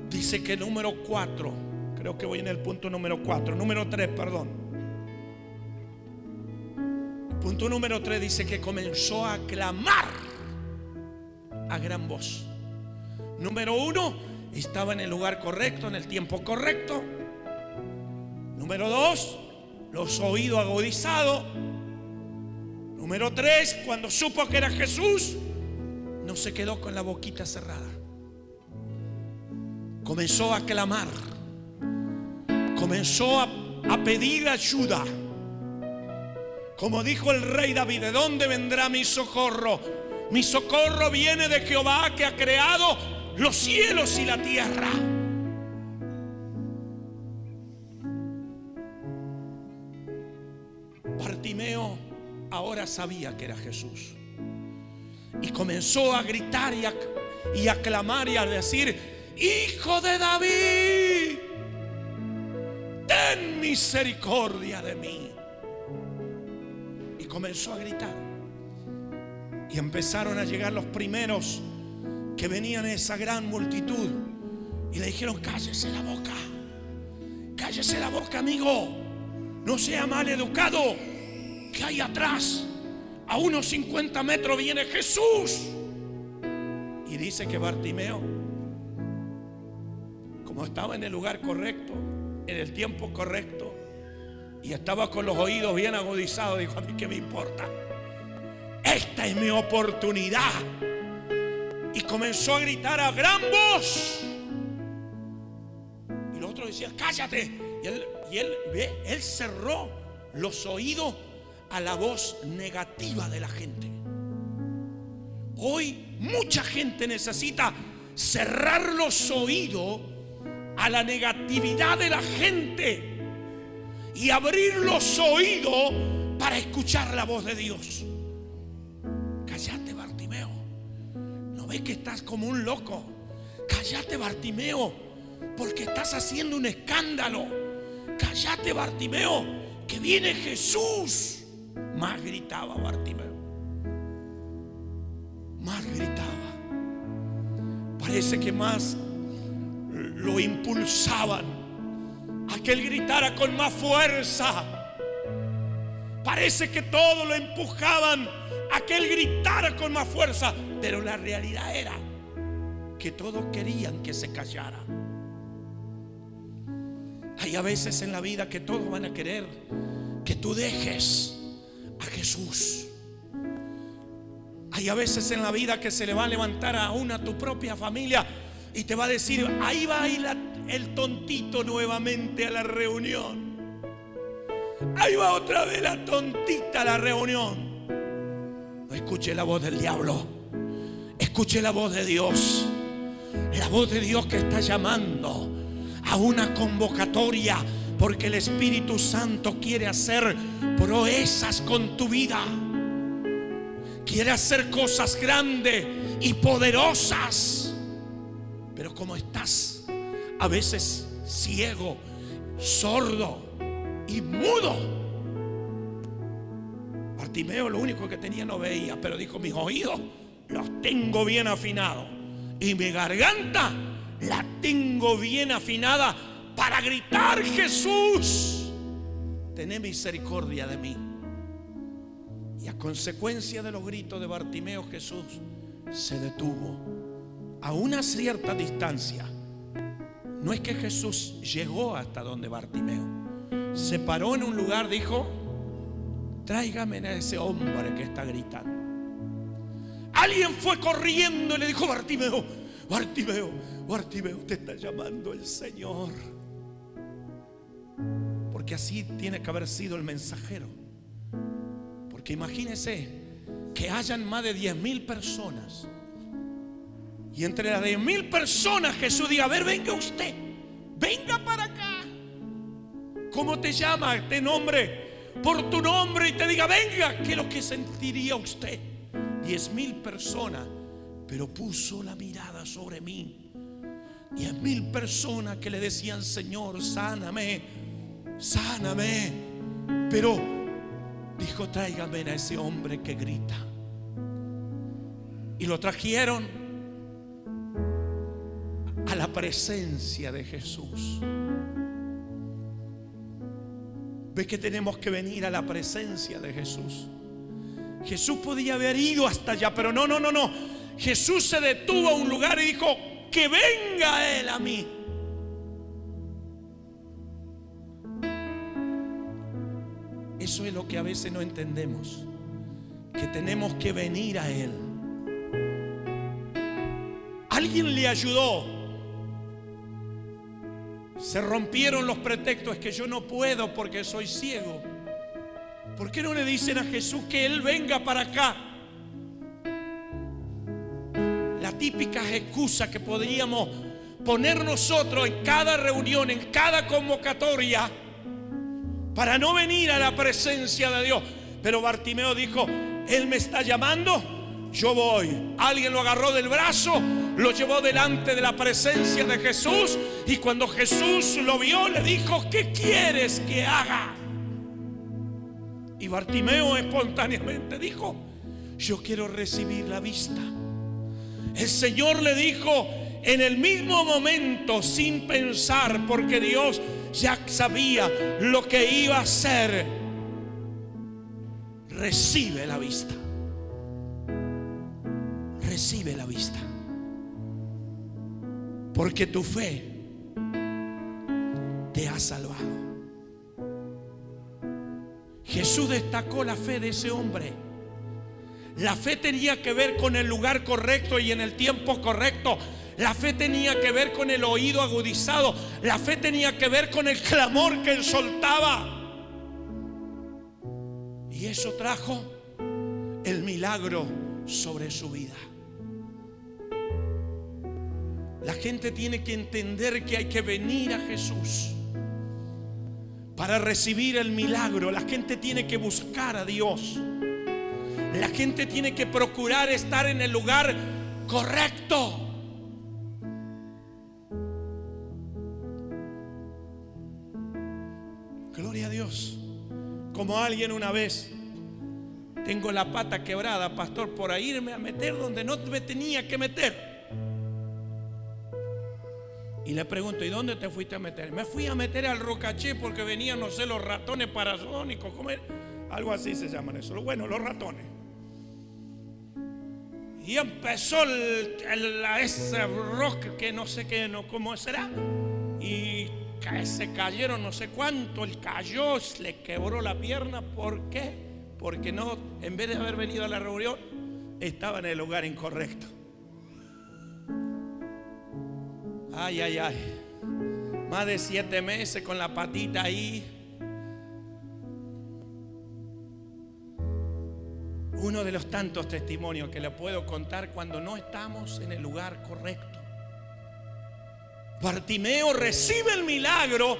dice que número 4, creo que voy en el punto número 4, número 3, perdón. Punto número 3 dice que comenzó a clamar a gran voz. Número 1, estaba en el lugar correcto, en el tiempo correcto. Número 2, los oídos agudizados. Número 3, cuando supo que era Jesús, no se quedó con la boquita cerrada. Comenzó a clamar. Comenzó a pedir ayuda. Como dijo el rey David: ¿de dónde vendrá mi socorro? Mi socorro viene de Jehová, que ha creado los cielos y la tierra. Bartimeo ahora sabía que era Jesús, y comenzó a gritar y a clamar y a decir: Hijo de David, ten misericordia de mí. Y comenzó a gritar, y empezaron a llegar los primeros que venían en esa gran multitud, y le dijeron: cállese la boca, cállese la boca, amigo, no sea mal educado, que hay atrás, a unos 50 metros viene Jesús. Y dice que Bartimeo, como estaba en el lugar correcto, en el tiempo correcto, y estaba con los oídos bien agudizados, dijo: a mí qué me importa, esta es mi oportunidad. Y comenzó a gritar a gran voz. Y los otros decían: cállate. Y él cerró los oídos a la voz negativa de la gente. Hoy mucha gente necesita cerrar los oídos a la negatividad de la gente y abrir los oídos para escuchar la voz de Dios. Cállate, Bartimeo, ¿no ves que estás como un loco? Cállate, Bartimeo, porque estás haciendo un escándalo. Cállate, Bartimeo, que viene Jesús. Más gritaba Bartimeo, más gritaba. Parece que más lo impulsaban a que él gritara con más fuerza. Parece que todo lo empujaban a que él gritara con más fuerza, pero la realidad era que todos querían que se callara. Hay a veces en la vida que todos van a querer que tú dejes a Jesús. Hay a veces en la vida que se le va a levantar aún a tu propia familia y te va a decir: ahí va el tontito nuevamente a la reunión. Ahí va otra vez la tontita a la reunión. No escuche la voz del diablo, escuche la voz de Dios. La voz de Dios que está llamando a una convocatoria, porque el Espíritu Santo quiere hacer proezas con tu vida. Quiere hacer cosas grandes y poderosas. Pero como estás a veces ciego, sordo y mudo. Bartimeo lo único que tenía no veía, pero dijo: mis oídos los tengo bien afinados y mi garganta la tengo bien afinada para gritar: Jesús, tené misericordia de mí. Y a consecuencia de los gritos de Bartimeo, Jesús se detuvo a una cierta distancia. No es que Jesús llegó hasta donde Bartimeo, se paró en un lugar, dijo: tráigame a ese hombre que está gritando. Alguien fue corriendo y le dijo: Bartimeo, Bartimeo, Bartimeo, te está llamando el Señor. Porque así tiene que haber sido el mensajero. Porque imagínese que hayan más de 10.000 personas, y entre las 10.000 personas Jesús diga: a ver, venga usted, venga para acá. ¿Cómo te llama? Te nombre por tu nombre y te diga: venga. ¿Qué es lo que sentiría usted? 10.000 personas, pero puso la mirada sobre mí. 10.000 personas que le decían: Señor, sáname, sáname. Pero dijo: tráigame a ese hombre que grita. Y lo trajeron a la presencia de Jesús. Ve que tenemos que venir a la presencia de Jesús. Jesús podía haber ido hasta allá, pero no. Jesús se detuvo a un lugar y dijo: que venga Él a mí. Eso es lo que a veces no entendemos, que tenemos que venir a Él. Alguien le ayudó. Se rompieron los pretextos: es que yo no puedo porque soy ciego. ¿Por qué no le dicen a Jesús que Él venga para acá? La típica excusa que podríamos poner nosotros en cada reunión, en cada convocatoria, para no venir a la presencia de Dios. Pero Bartimeo dijo: Él me está llamando, yo voy. Alguien lo agarró del brazo, lo llevó delante de la presencia de Jesús, y cuando Jesús lo vio le dijo: ¿qué quieres que haga? Y Bartimeo espontáneamente dijo: yo quiero recibir la vista. El Señor le dijo: en el mismo momento, sin pensar, porque Dios ya sabía lo que iba a hacer, recibe la vista. Recibe la vista. Porque tu fe te ha salvado. Jesús destacó la fe de ese hombre. La fe tenía que ver con el lugar correcto y en el tiempo correcto. La fe tenía que ver con el oído agudizado. La fe tenía que ver con el clamor que él soltaba. Y eso trajo el milagro sobre su vida. La gente tiene que entender que hay que venir a Jesús para recibir el milagro. La gente tiene que buscar a Dios. La gente tiene que procurar estar en el lugar correcto. Gloria a Dios. Como alguien una vez: tengo la pata quebrada, pastor, por irme a meter donde no me tenía que meter. Y le pregunto: ¿y dónde te fuiste a meter? Me fui a meter al Rocaché porque venían, no sé, los ratones parasónicos, ¿cómo era? Algo así se llaman eso. Bueno, los ratones. Y empezó ese rock que no sé qué, no, cómo será. Y se cayeron no sé cuánto. Él cayó, le quebró la pierna. ¿Por qué? Porque no, en vez de haber venido a la reunión, estaba en el lugar incorrecto. Ay, ay, ay. Más de 7 meses con la patita ahí. Uno de los tantos testimonios que le puedo contar cuando no estamos en el lugar correcto. Bartimeo recibe el milagro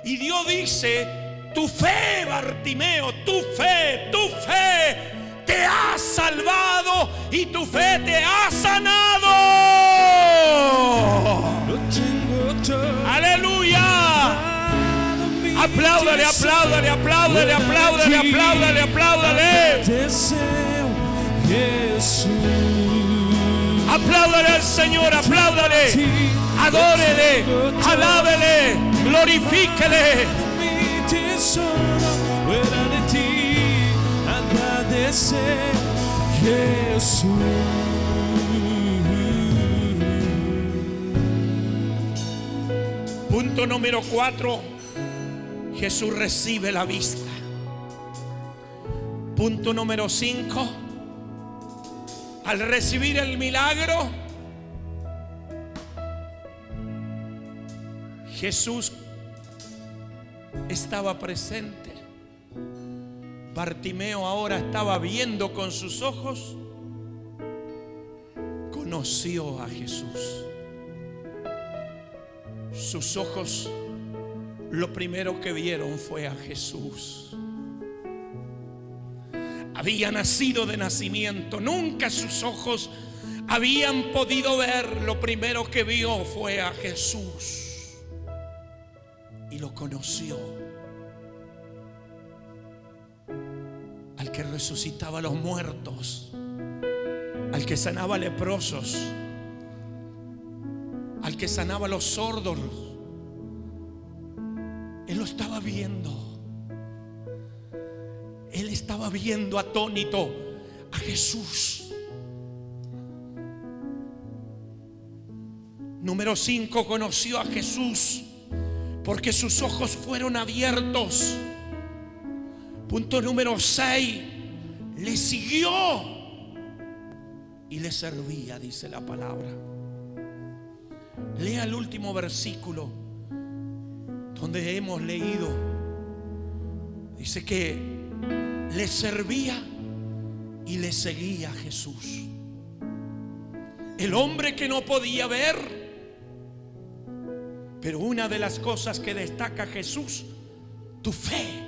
y Dios dice: tu fe, Bartimeo, tu fe te ha salvado y tu fe te ha sanado. Aleluya. Apláudale, apláudale, apláudale, apláudale, apláudale, apláudale. Apláudale al Señor, apláudale, adórele, alábele, glorifíquele. Punto número 4. Jesús recibe la vista. Punto número 5. Al recibir el milagro, Jesús estaba presente. Bartimeo ahora estaba viendo con sus ojos. Conoció a Jesús. Sus ojos, lo primero que vieron fue a Jesús. Había nacido de nacimiento, nunca sus ojos habían podido ver. Lo primero que vio fue a Jesús y lo conoció. Al que resucitaba a los muertos, al que sanaba leprosos, al que sanaba a los sordos. Él lo estaba viendo. Él estaba viendo atónito a Jesús. Número 5, conoció a Jesús porque sus ojos fueron abiertos. Punto número 6, le siguió y le servía, dice la palabra. Lea el último versículo donde hemos leído. Dice que le servía y le seguía a Jesús. El hombre que no podía ver. Pero una de las cosas que destaca Jesús: tu fe.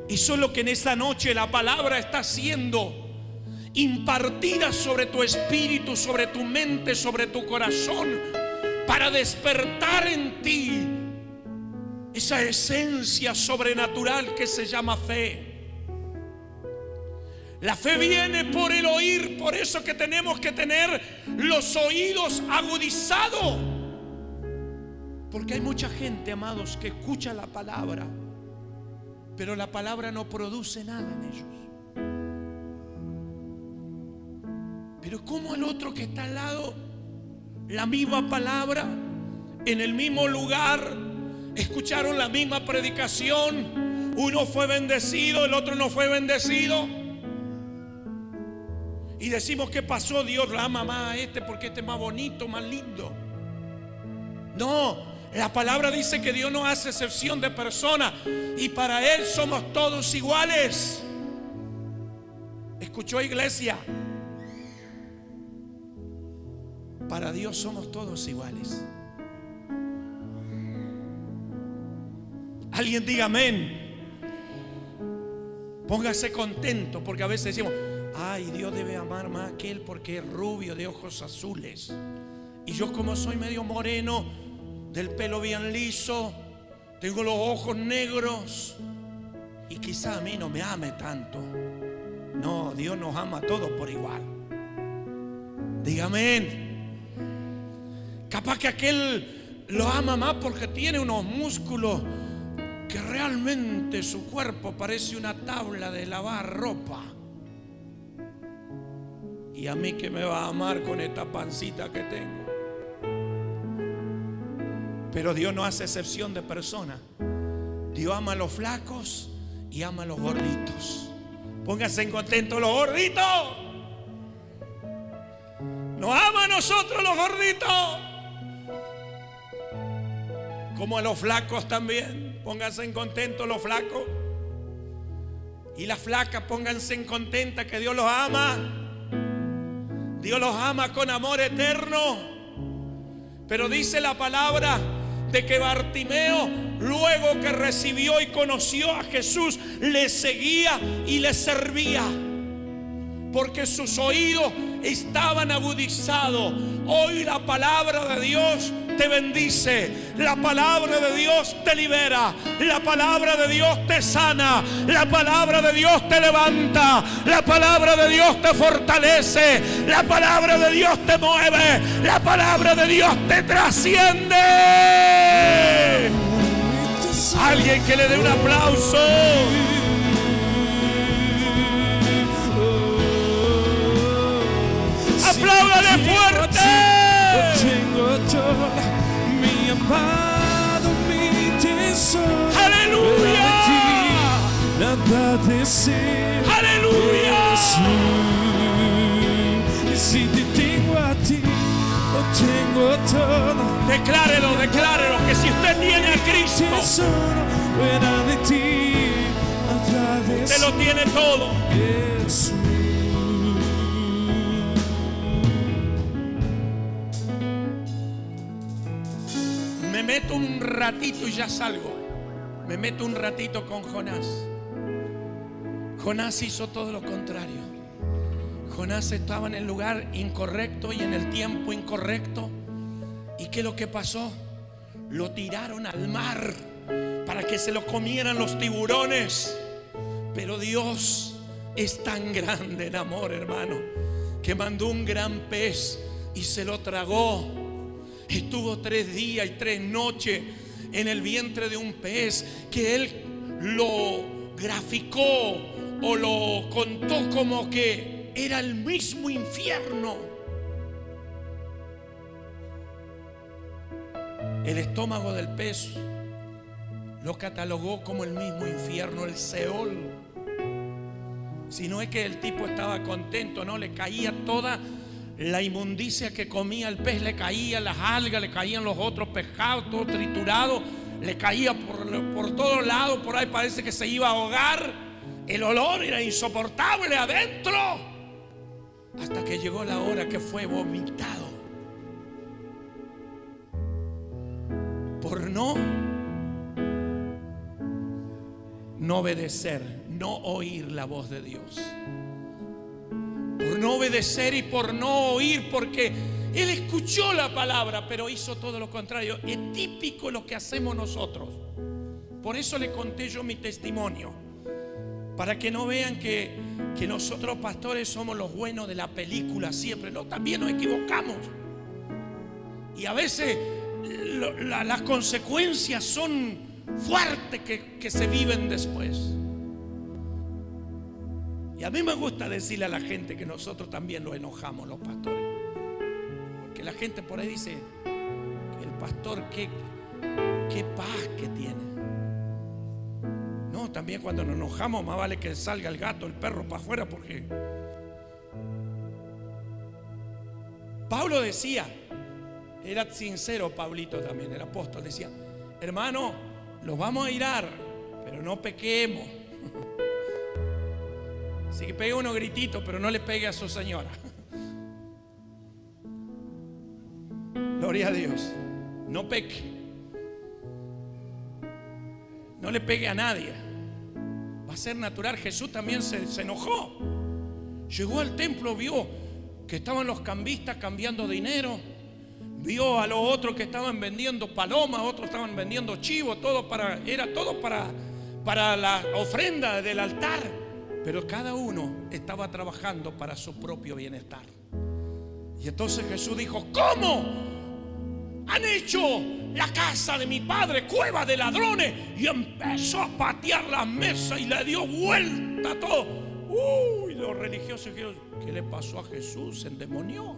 Eso es lo que en esta noche la palabra está siendo impartida sobre tu espíritu, sobre tu mente, sobre tu corazón, para despertar en ti esa esencia sobrenatural que se llama fe. La fe viene por el oír, por eso que tenemos que tener los oídos agudizados. Porque hay mucha gente, amados, que escucha la palabra, pero la palabra no produce nada en ellos. Pero como el otro que está al lado, la misma palabra, en el mismo lugar, escucharon la misma predicación, uno fue bendecido, el otro no fue bendecido. Y decimos, ¿qué pasó? Dios la ama más a este porque este es más bonito, más lindo. No, la palabra dice que Dios no hace excepción de personas y para Él somos todos iguales. ¿Escuchó, iglesia? Para Dios somos todos iguales. Alguien diga amén. Póngase contento, porque a veces decimos, ay, Dios debe amar más a aquel porque es rubio, de ojos azules, y yo como soy medio moreno, del pelo bien liso, tengo los ojos negros, y quizá a mí no me ame tanto. No, Dios nos ama a todos por igual. Diga amén. Capaz que aquel lo ama más porque tiene unos músculos que realmente su cuerpo parece una tabla de lavar ropa. Y a mí que me va a amar con esta pancita que tengo. Pero Dios no hace excepción de personas. Dios ama a los flacos y ama a los gorditos. Pónganse en contento los gorditos. Nos ama a nosotros los gorditos, como a los flacos también. Pónganse en contento los flacos. Y las flacas, pónganse en contenta que Dios los ama. Dios los ama con amor eterno. Pero dice la palabra de que Bartimeo, luego que recibió y conoció a Jesús, le seguía y le servía, porque sus oídos estaban agudizados. Hoy la palabra de Dios te bendice, la palabra de Dios te libera, la palabra de Dios te sana, la palabra de Dios te levanta, la palabra de Dios te fortalece, la palabra de Dios te mueve, la palabra de Dios te trasciende. Alguien que le dé un aplauso. ¡Apláudale fuerte! Tengo todo, mi amado, mi tesoro. ¡Aleluya! Nada deseo. ¡Aleluya! Y si te tengo a ti, lo tengo todo. Declárelo, declárelo, que si usted tiene a Cristo, Tesoro, fuera de ti, nada deseo. usted lo tiene todo. Jesús. Me meto un ratito y ya salgo. Me meto un ratito con Jonás. Jonás hizo todo lo contrario. Jonás estaba en el lugar incorrecto y en el tiempo incorrecto. ¿Y qué es lo que pasó? Lo tiraron al mar para que se lo comieran los tiburones. Pero Dios es tan grande en amor, hermano, que mandó un gran pez y se lo tragó. Estuvo 3 días y 3 noches en el vientre de un pez que él lo graficó o lo contó como que era el mismo infierno. El estómago del pez lo catalogó como el mismo infierno, el Seol. Si no es que el tipo estaba contento, no, le caía toda la inmundicia que comía el pez, le caían las algas, le caían los otros pescados, todo triturado, le caía por todos lados, por ahí parece que se iba a ahogar. El olor era insoportable adentro, hasta que llegó la hora que fue vomitado por no obedecer, no oír la voz de Dios. Por no obedecer y por no oír, porque él escuchó la palabra, pero hizo todo lo contrario. Es típico lo que hacemos nosotros. Por eso le conté yo mi testimonio. Para que no vean que nosotros pastores somos los buenos de la película siempre. No, también nos equivocamos. Y a veces las consecuencias son fuertes que se viven después. Y a mí me gusta decirle a la gente que nosotros también nos enojamos, los pastores. Porque la gente por ahí dice, el pastor qué paz que tiene. No, también cuando nos enojamos más vale que salga el gato, el perro para afuera, porque Pablo decía, era sincero Pablito también, el apóstol, decía, hermano, los vamos a irar, pero no pequemos. Así que pegue unos grititos, pero no le pegue a su señora. Gloria a Dios. No peque. No le pegue a nadie. Va a ser natural. Jesús también se enojó. Llegó al templo, vio que estaban los cambistas cambiando dinero. Vio a los otros que estaban vendiendo palomas, otros estaban vendiendo chivos, era todo para la ofrenda del altar. Pero cada uno estaba trabajando para su propio bienestar. Y entonces Jesús dijo, ¿cómo han hecho la casa de mi padre cueva de ladrones? Y empezó a patear las mesas y le dio vuelta a todo. Uy, los religiosos dijeron, ¿qué le pasó a Jesús? Se endemonió.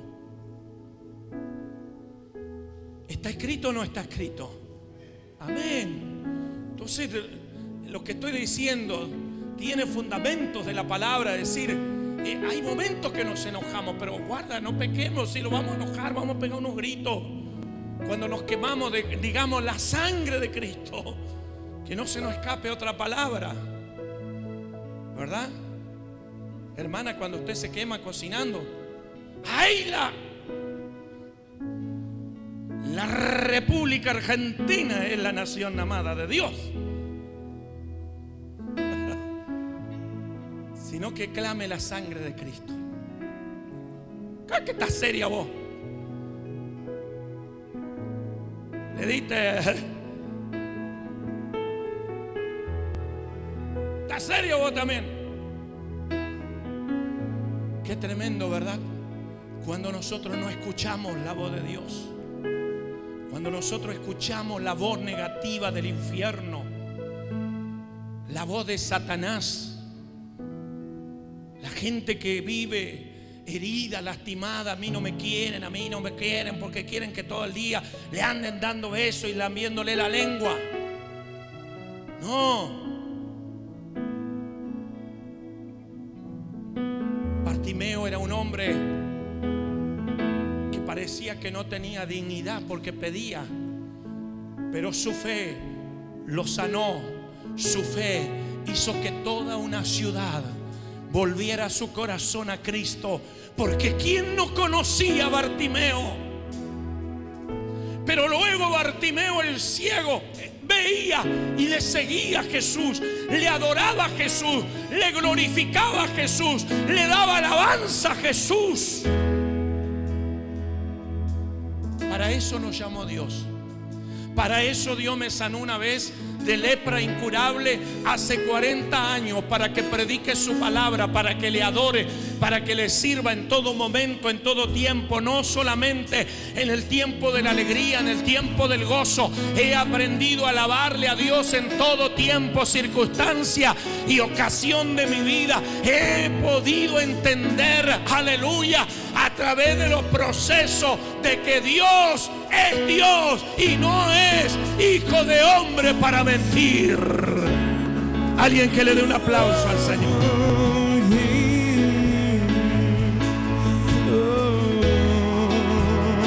¿Está escrito o no está escrito? Amén. Entonces, lo que estoy diciendo tiene fundamentos de la palabra. Es decir, hay momentos que nos enojamos, pero guarda, no pequemos. Si lo vamos a enojar, vamos a pegar unos gritos. Cuando nos quemamos de, digamos, la sangre de Cristo, que no se nos escape otra palabra, ¿verdad? Hermana, cuando usted se quema cocinando, ¡ay! La República Argentina es la nación amada de Dios. Sino que clame la sangre de Cristo. ¿Qué estás seria vos? Le diste. ¿Estás serio vos también? Qué tremendo, ¿verdad? Cuando nosotros no escuchamos la voz de Dios. Cuando nosotros escuchamos la voz negativa del infierno, la voz de Satanás. La gente que vive herida, lastimada, a mí no me quieren porque quieren que todo el día le anden dando besos y lambiéndole la lengua. No. Bartimeo era un hombre que parecía que no tenía dignidad porque pedía, pero su fe lo sanó. Su fe hizo que toda una ciudad volviera su corazón a Cristo. Porque ¿quién no conocía a Bartimeo? Pero luego Bartimeo el ciego veía y le seguía a Jesús, le adoraba a Jesús, le glorificaba a Jesús, le daba alabanza a Jesús. Para eso nos llamó Dios. Para eso Dios me sanó una vez de lepra incurable hace 40 años, para que predique su palabra, para que le adore, para que le sirva en todo momento, en todo tiempo, no solamente en el tiempo de la alegría, en el tiempo del gozo. He aprendido a alabarle a Dios en todo tiempo, circunstancia y ocasión de mi vida. He podido entender, aleluya, a través de los procesos, de que Dios es Dios y no es hijo de hombre para mentir. Alguien que le dé un aplauso al Señor.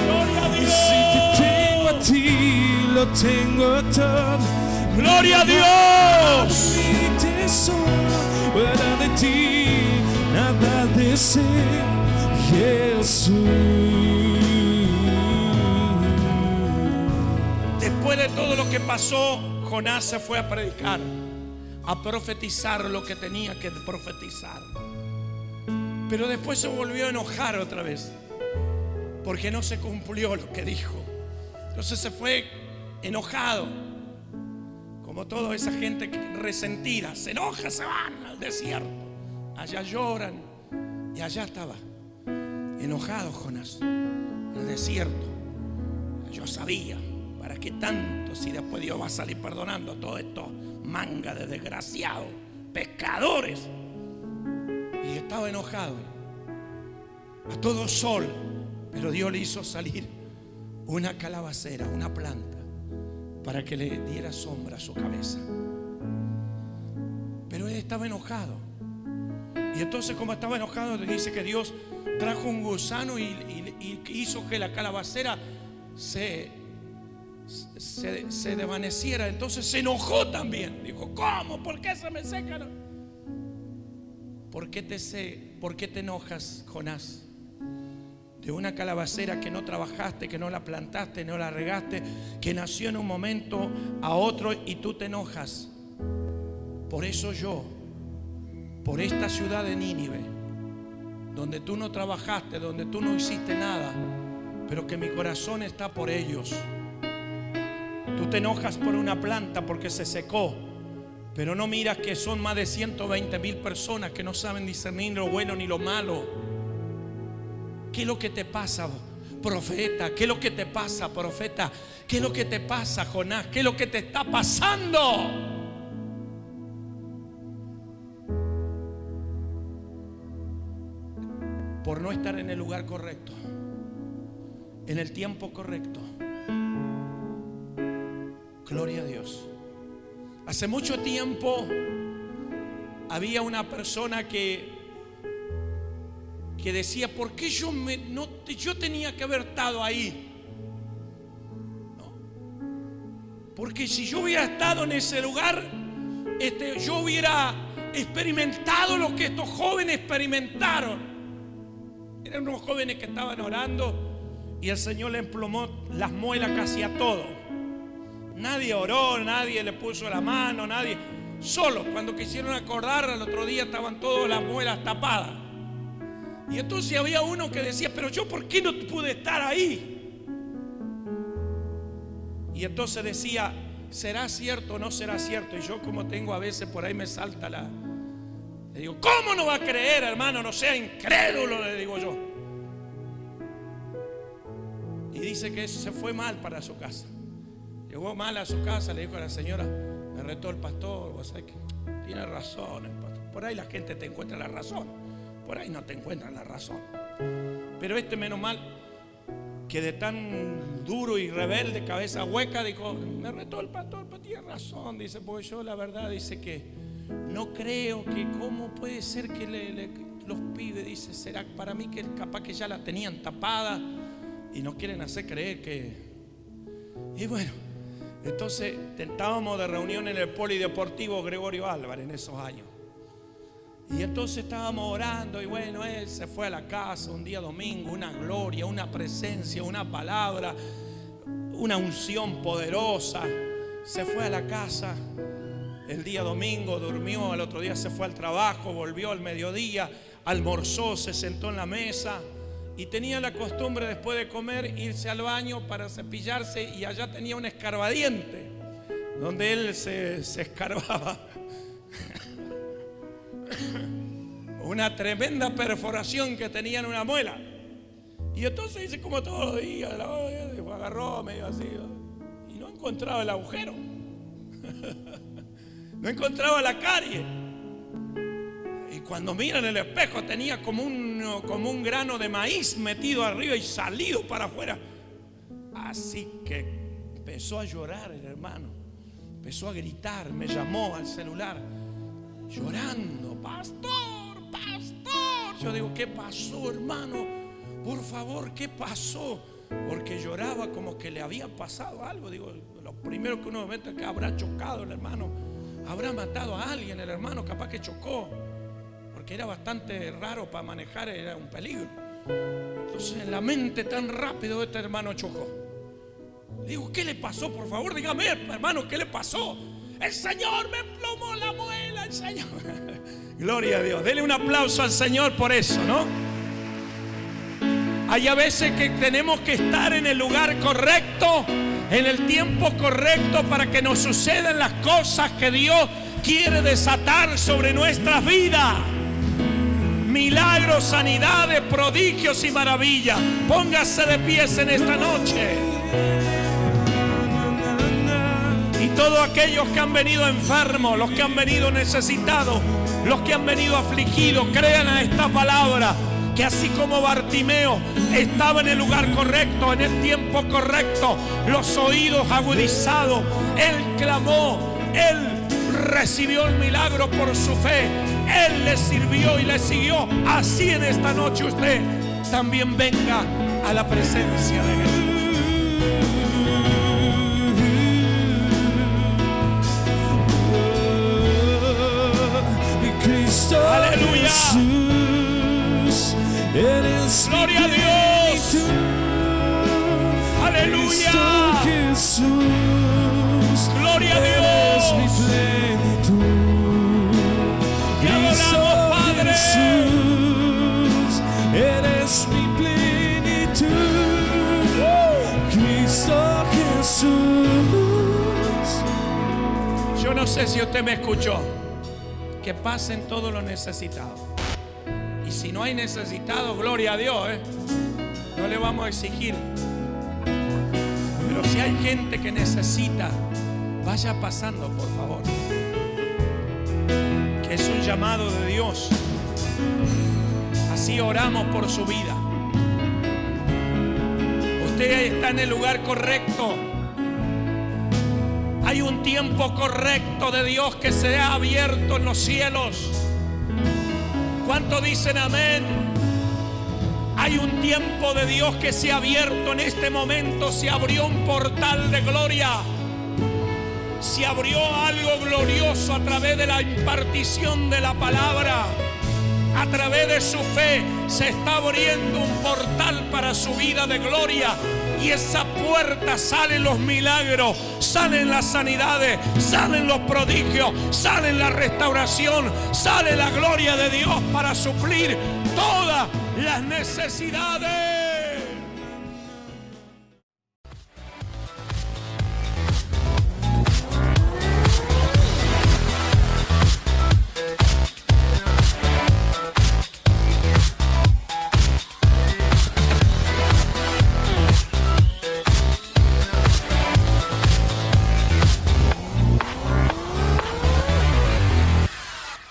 Gloria a Dios. Si te tengo a ti, lo tengo todo. Gloria a Dios. Mi tesoro, fuera de ti, nada deseo, Jesús. Después de todo lo que pasó, Jonás se fue a predicar, a profetizar lo que tenía que profetizar. Pero después se volvió a enojar otra vez, porque no se cumplió lo que dijo. Entonces se fue enojado, como toda esa gente resentida. Se enoja, se van. desierto. Allá lloran. Y allá estaba enojado Jonás, en el desierto. Yo sabía, ¿para qué tanto si después Dios va a salir perdonando a todos estos mangas de desgraciados, pescadores? Y estaba enojado, a todo sol. Pero Dios le hizo salir una calabacera, una planta, para que le diera sombra a su cabeza. Pero él estaba enojado. Y entonces, como estaba enojado, le dice que Dios trajo un gusano y hizo que la calabacera se desvaneciera. Entonces se enojó también. Dijo: ¿cómo? ¿Por qué se me seca? ¿Por qué te enojas, Jonás? De una calabacera que no trabajaste, que no la plantaste, no la regaste, que nació en un momento a otro, y tú te enojas. Por eso yo, por esta ciudad de Nínive, donde tú no trabajaste, donde tú no hiciste nada, pero que mi corazón está por ellos. Tú te enojas por una planta porque se secó, pero no miras que son más de 120,000 personas que no saben discernir lo bueno ni lo malo. ¿Qué es lo que te pasa, profeta? ¿Qué es lo que te pasa, profeta? ¿Qué es lo que te pasa, Jonás? ¿Qué es lo que te está pasando? Por no estar en el lugar correcto, en el tiempo correcto. Gloria a Dios. Hace mucho tiempo había una persona que decía: ¿por qué yo tenía que haber estado ahí? ¿No? Porque si yo hubiera estado en ese lugar, yo hubiera experimentado lo que estos jóvenes experimentaron. Eran unos jóvenes que estaban orando y el Señor le emplomó las muelas casi a todos. Nadie oró, nadie le puso la mano, nadie. Solo cuando quisieron acordar, al otro día estaban todas las muelas tapadas. Y entonces había uno que decía: pero yo, ¿por qué no pude estar ahí? Y entonces decía: ¿será cierto o no será cierto? Y yo, como tengo a veces por ahí me salta le digo: ¿cómo no va a creer, hermano? No sea incrédulo, le digo yo. Y dice que se fue mal para su casa. Llegó mal a su casa, le dijo a la señora: me retó el pastor, vos sabés que tiene razón el pastor. Por ahí la gente te encuentra la razón, por ahí no te encuentran la razón. Pero menos mal que de tan duro y rebelde, cabeza hueca, dijo: me retó el pastor, pero tiene razón. Dice: pues yo la verdad, dice que no creo que cómo puede ser que los pibes, dice, será para mí que capaz que ya la tenían tapada y no quieren hacer creer que. Y bueno, entonces estábamos de reunión en el Polideportivo Gregorio Álvarez en esos años. Y entonces estábamos orando y bueno, él se fue a la casa un día domingo, una gloria, una presencia, una palabra, una unción poderosa. Se fue a la casa el día domingo, durmió, al otro día se fue al trabajo, volvió al mediodía, almorzó, se sentó en la mesa y tenía la costumbre después de comer irse al baño para cepillarse, y allá tenía un escarbadiente donde él se escarbaba. Una tremenda perforación que tenía en una muela. Y entonces dice, como todos los días, agarró medio así y no encontraba el agujero. No encontraba la carie. Y cuando mira en el espejo tenía como un grano de maíz metido arriba y salido para afuera. Así que empezó a llorar el hermano, empezó a gritar, me llamó al celular llorando: pastor, pastor. Yo digo: ¿qué pasó, hermano? Por favor, ¿qué pasó? Porque lloraba como que le había pasado algo. Digo, lo primero que uno ve es que habrá chocado el hermano, habrá matado a alguien el hermano, capaz que chocó, porque era bastante raro para manejar, era un peligro. Entonces en la mente tan rápido este hermano chocó. Digo: ¿qué le pasó? Por favor, dígame, hermano, ¿qué le pasó? El Señor me emplomó la muela, el Señor. Gloria a Dios. Dele un aplauso al Señor por eso, ¿no? Hay a veces que tenemos que estar en el lugar correcto, en el tiempo correcto, para que nos sucedan las cosas que Dios quiere desatar sobre nuestras vidas. Milagros, sanidades, prodigios y maravillas. Póngase de pies en esta noche. Y todos aquellos que han venido enfermos, los que han venido necesitados, los que han venido afligidos, crean a esta palabra, que así como Bartimeo estaba en el lugar correcto, en el tiempo correcto, los oídos agudizados, él clamó, él recibió el milagro por su fe, él le sirvió y le siguió. Así en esta noche usted también venga a la presencia de Jesús. Aleluya. Gloria a Dios. Aleluya. Gloria a Dios. Te adoramos, Padre. Eres mi plenitud. Cristo Jesús. Yo no sé si usted me escuchó. Que pasen todos los necesitados. Y si no hay necesitados, gloria a Dios, no le vamos a exigir. Pero si hay gente que necesita, vaya pasando, por favor. Que es un llamado de Dios. Así oramos por su vida. Usted está en el lugar correcto. Hay un tiempo correcto de Dios que se ha abierto en los cielos. ¿Cuántos dicen amén? Hay un tiempo de Dios que se ha abierto en este momento. Se abrió un portal de gloria. Se abrió algo glorioso a través de la impartición de la palabra. A través de su fe se está abriendo un portal para su vida de gloria. Y esa puerta salen los milagros, salen las sanidades, salen los prodigios, salen la restauración, sale la gloria de Dios para suplir todas las necesidades.